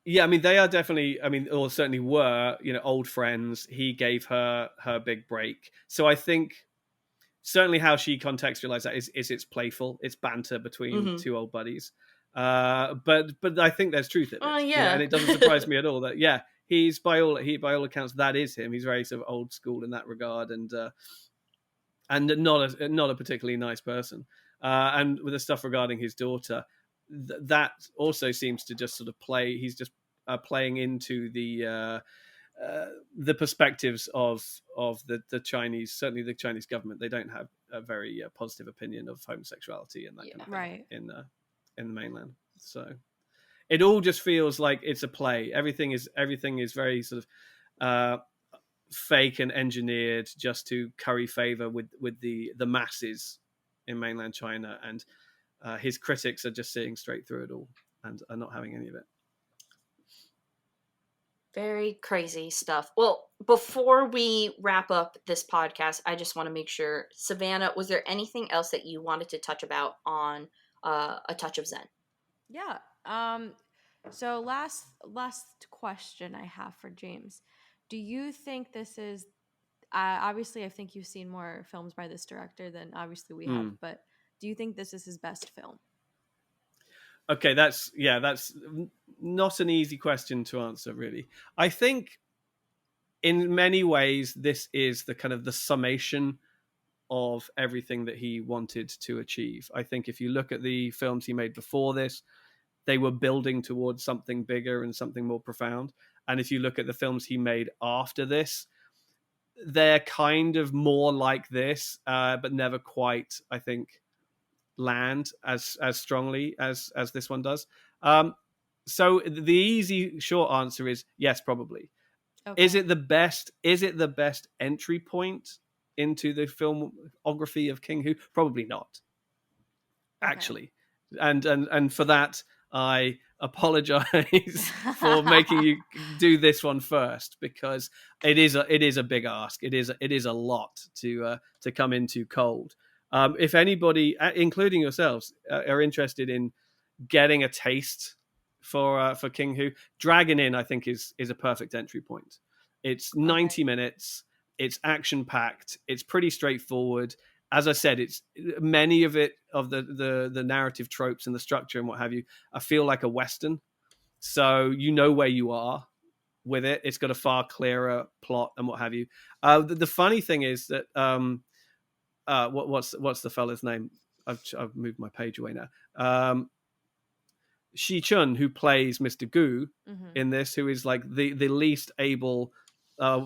yeah, I mean, they are definitely, or certainly were, old friends. He gave her big break. So I think certainly how she contextualized that is it's playful, it's banter between two old buddies. But I think there's truth in it, Yeah. and it doesn't surprise me at all that he's by all accounts that is him. He's very sort of old school in that regard, and not a particularly nice person. And with the stuff regarding his daughter, that also seems to just sort of play. He's just playing into the perspectives of the Chinese, certainly the Chinese government. They don't have a very positive opinion of homosexuality and that kind of thing Right. in the mainland. So it all just feels like it's a play. Everything is very sort of fake and engineered just to curry favor with the masses in mainland China, and his critics are just seeing straight through it all and are not having any of it. Very crazy stuff. Well, before we wrap up this podcast, I just want to make sure, Savanna, was there anything else that you wanted to touch about on A Touch of Zen? Yeah. So last question I have for James. Do you think this is obviously I think you've seen more films by this director than obviously we have, but do you think this is his best film? Okay, that's not an easy question to answer, really. I think in many ways this is the kind of the summation of everything that he wanted to achieve. I think if you look at the films he made before this, they were building towards something bigger and something more profound. And if you look at the films he made after this, they're kind of more like this, but never quite, I think, land as strongly as this one does. So the easy short answer is yes, probably. Okay. Is it the best entry point into the filmography of King Hu? Probably not. Okay. Actually. And for that I apologize for making you do this one first, because it is a big ask. It is a lot to come into cold. If anybody, including yourselves, are interested in getting a taste for King Hu, Dragon Inn, I think, is a perfect entry point. It's 90 minutes. It's action packed. It's pretty straightforward. As I said, it's many of the narrative tropes and the structure and what have you, I feel like a Western. So you know where you are with it. It's got a far clearer plot and what have you. The funny thing is that what's the fella's name? I've moved my page away now. Shi Chun, who plays Mr. Gu in this, who is like the least able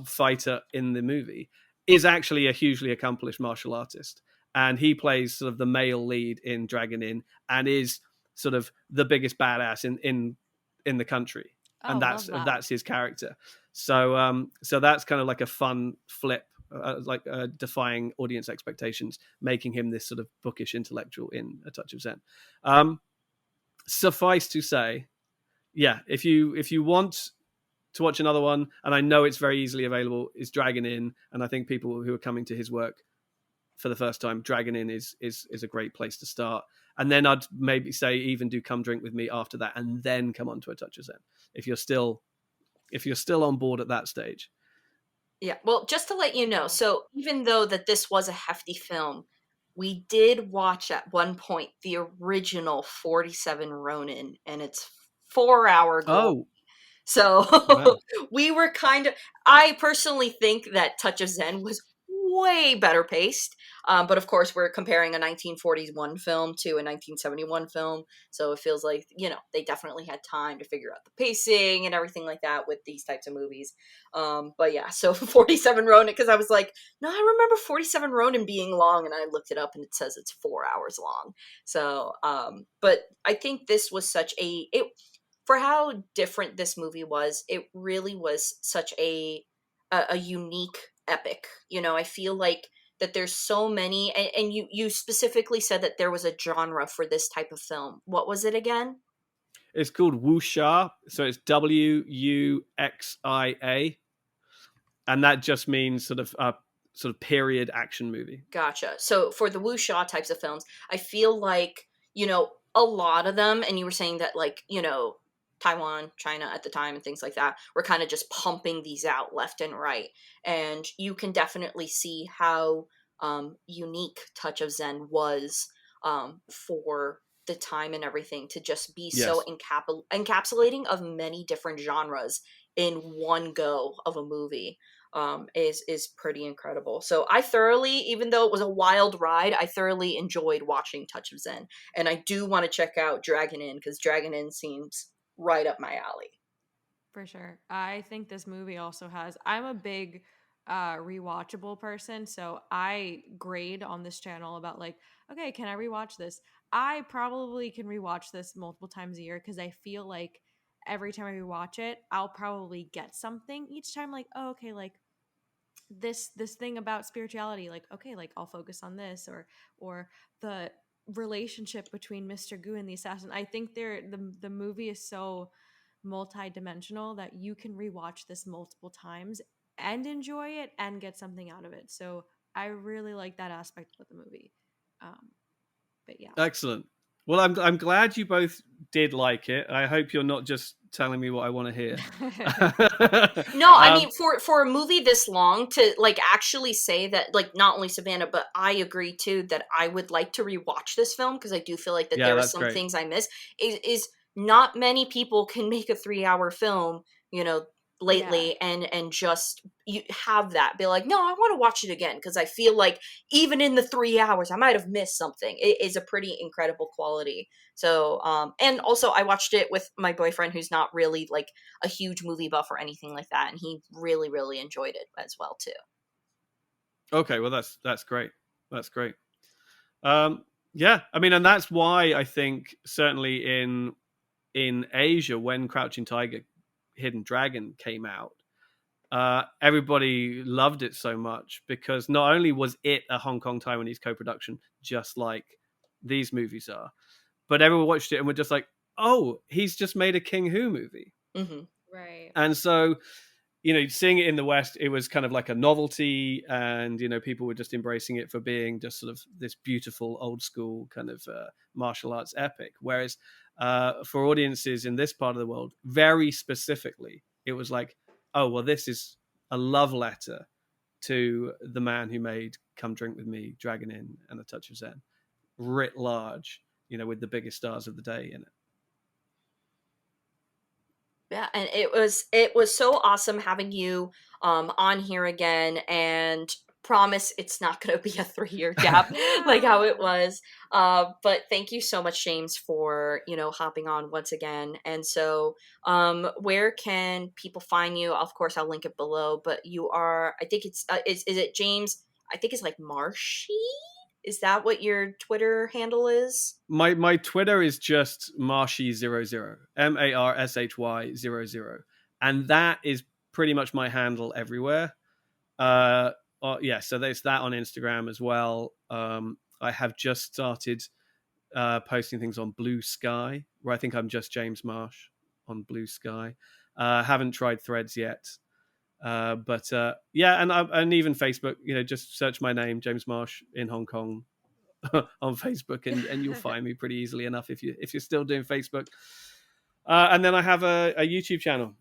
fighter in the movie, is actually a hugely accomplished martial artist. And he plays sort of the male lead in Dragon Inn and is sort of the biggest badass in the country. And that's his character. So that's kind of like a fun flip, defying audience expectations, making him this sort of bookish intellectual in A Touch of Zen. Suffice to say, yeah, if you want to watch another one, and I know it's very easily available, is Dragon Inn, and I think people who are coming to his work for the first time, Dragon Inn is a great place to start. And then I'd maybe say even do Come Drink with Me after that, and then come on to A Touch of Zen if you're still on board at that stage. Yeah, well, just to let you know, so even though that this was a hefty film, we did watch at one point the original 47 Ronin, and it's 4 hour glory. Oh, So wow. we were I personally think that Touch of Zen was way better paced. But of course, we're comparing a 1941 film to a 1971 film. So it feels like, they definitely had time to figure out the pacing and everything like that with these types of movies. But yeah, so 47 Ronin, because I was like, no, I remember 47 Ronin being long, and I looked it up and it says it's 4 hours long. So, but I think this was for how different this movie was, it really was such a unique epic. I feel like that there's so many, and you specifically said that there was a genre for this type of film. What was it again? It's called wuxia, so it's Wuxia, and that just means sort of period action movie. Gotcha. So for the wuxia types of films, I feel like, a lot of them, and you were saying that, like, Taiwan, China at the time and things like that were kind of just pumping these out left and right. And you can definitely see how unique Touch of Zen was for the time and everything, to just be so encapsulating of many different genres in one go of a movie. Is pretty incredible. So I thoroughly, even though it was a wild ride, I thoroughly enjoyed watching Touch of Zen. And I do want to check out Dragon Inn, because Dragon Inn seems right up my alley. For sure. I think this movie also I'm a big rewatchable person, so I grade on this channel about, like, okay, can I rewatch this? I probably can rewatch this multiple times a year, because I feel like every time I rewatch it, I'll probably get something each time, like, oh, okay, like this thing about spirituality, like, okay, like I'll focus on this, or the relationship between Mr. Gu and the assassin. I think the movie is so multi-dimensional that you can rewatch this multiple times and enjoy it and get something out of it. So I really like that aspect of the movie. But yeah. Excellent. Well, I'm glad you both did like it. I hope you're not just telling me what I want to hear. No, I mean, for a movie this long, to like actually say that, like, not only Savanna, but I agree too that I would like to rewatch this film, because I do feel like that there are some things I miss. Is not many people can make a 3 hour film, lately, and just you have that be like, no, I want to watch it again, because I feel like even in the 3 hours I might have missed something. It is a pretty incredible quality. So and also I watched it with my boyfriend, who's not really like a huge movie buff or anything like that, and he really, really enjoyed it as well too. Okay, well that's great. That's great. Yeah, I mean, and that's why I think certainly in Asia, when Crouching Tiger, Hidden Dragon came out, everybody loved it so much, because not only was it a Hong Kong Taiwanese co-production, just like these movies are, but everyone watched it and were just like, oh, he's just made a King Hu movie. Mm-hmm. Right. And so, seeing it in the West, it was kind of like a novelty, and people were just embracing it for being just sort of this beautiful old school kind of martial arts epic. Whereas for audiences in this part of the world, very specifically, it was like, oh, well, this is a love letter to the man who made Come Drink with Me, Dragon Inn, and A Touch of Zen, writ large, with the biggest stars of the day in it. Yeah, and it was so awesome having you on here again, and promise it's not going to be a 3 year gap like how it was. But thank you so much, James, for hopping on once again. And so where can people find you? Of course, I'll link it below, but you are, I think it's is it James? I think it's like Marshy. Is that what your Twitter handle is? My Twitter is just Marshy00, MARSHY00, and that is pretty much my handle everywhere. Yeah, so there's that on Instagram as well. I have just started posting things on Blue Sky, where I think I'm just James Marsh on Blue Sky. Haven't tried Threads yet. But yeah, and even Facebook, just search my name, James Marsh in Hong Kong, on Facebook, and you'll find me pretty easily enough if you're still doing Facebook. And then I have a YouTube channel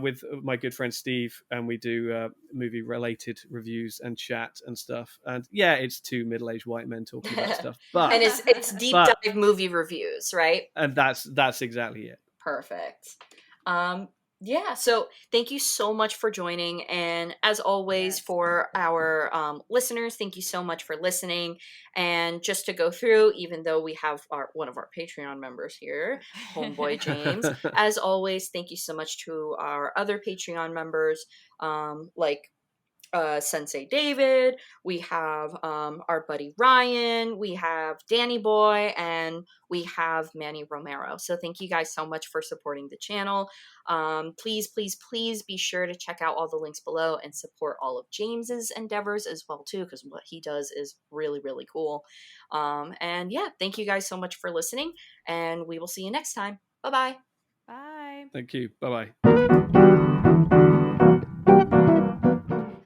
with my good friend Steve, and we do movie related reviews and chat and stuff. And yeah, it's two middle-aged white men talking about stuff, but and it's deep dive movie reviews, right? And that's exactly it. Perfect. Yeah, so thank you so much for joining. And as always, for our listeners, thank you so much for listening. And just to go through, even though we have one of our Patreon members here, Homeboy James, as always, thank you so much to our other Patreon members, like Sensei David, we have our buddy Ryan, we have Danny Boy, and we have Manny Romero. So thank you guys so much for supporting the channel. Please, please, please be sure to check out all the links below and support all of James's endeavors as well too, because what he does is really, really cool. And yeah, thank you guys so much for listening, and we will see you next time. Bye-bye. Bye. Thank you. Bye-bye.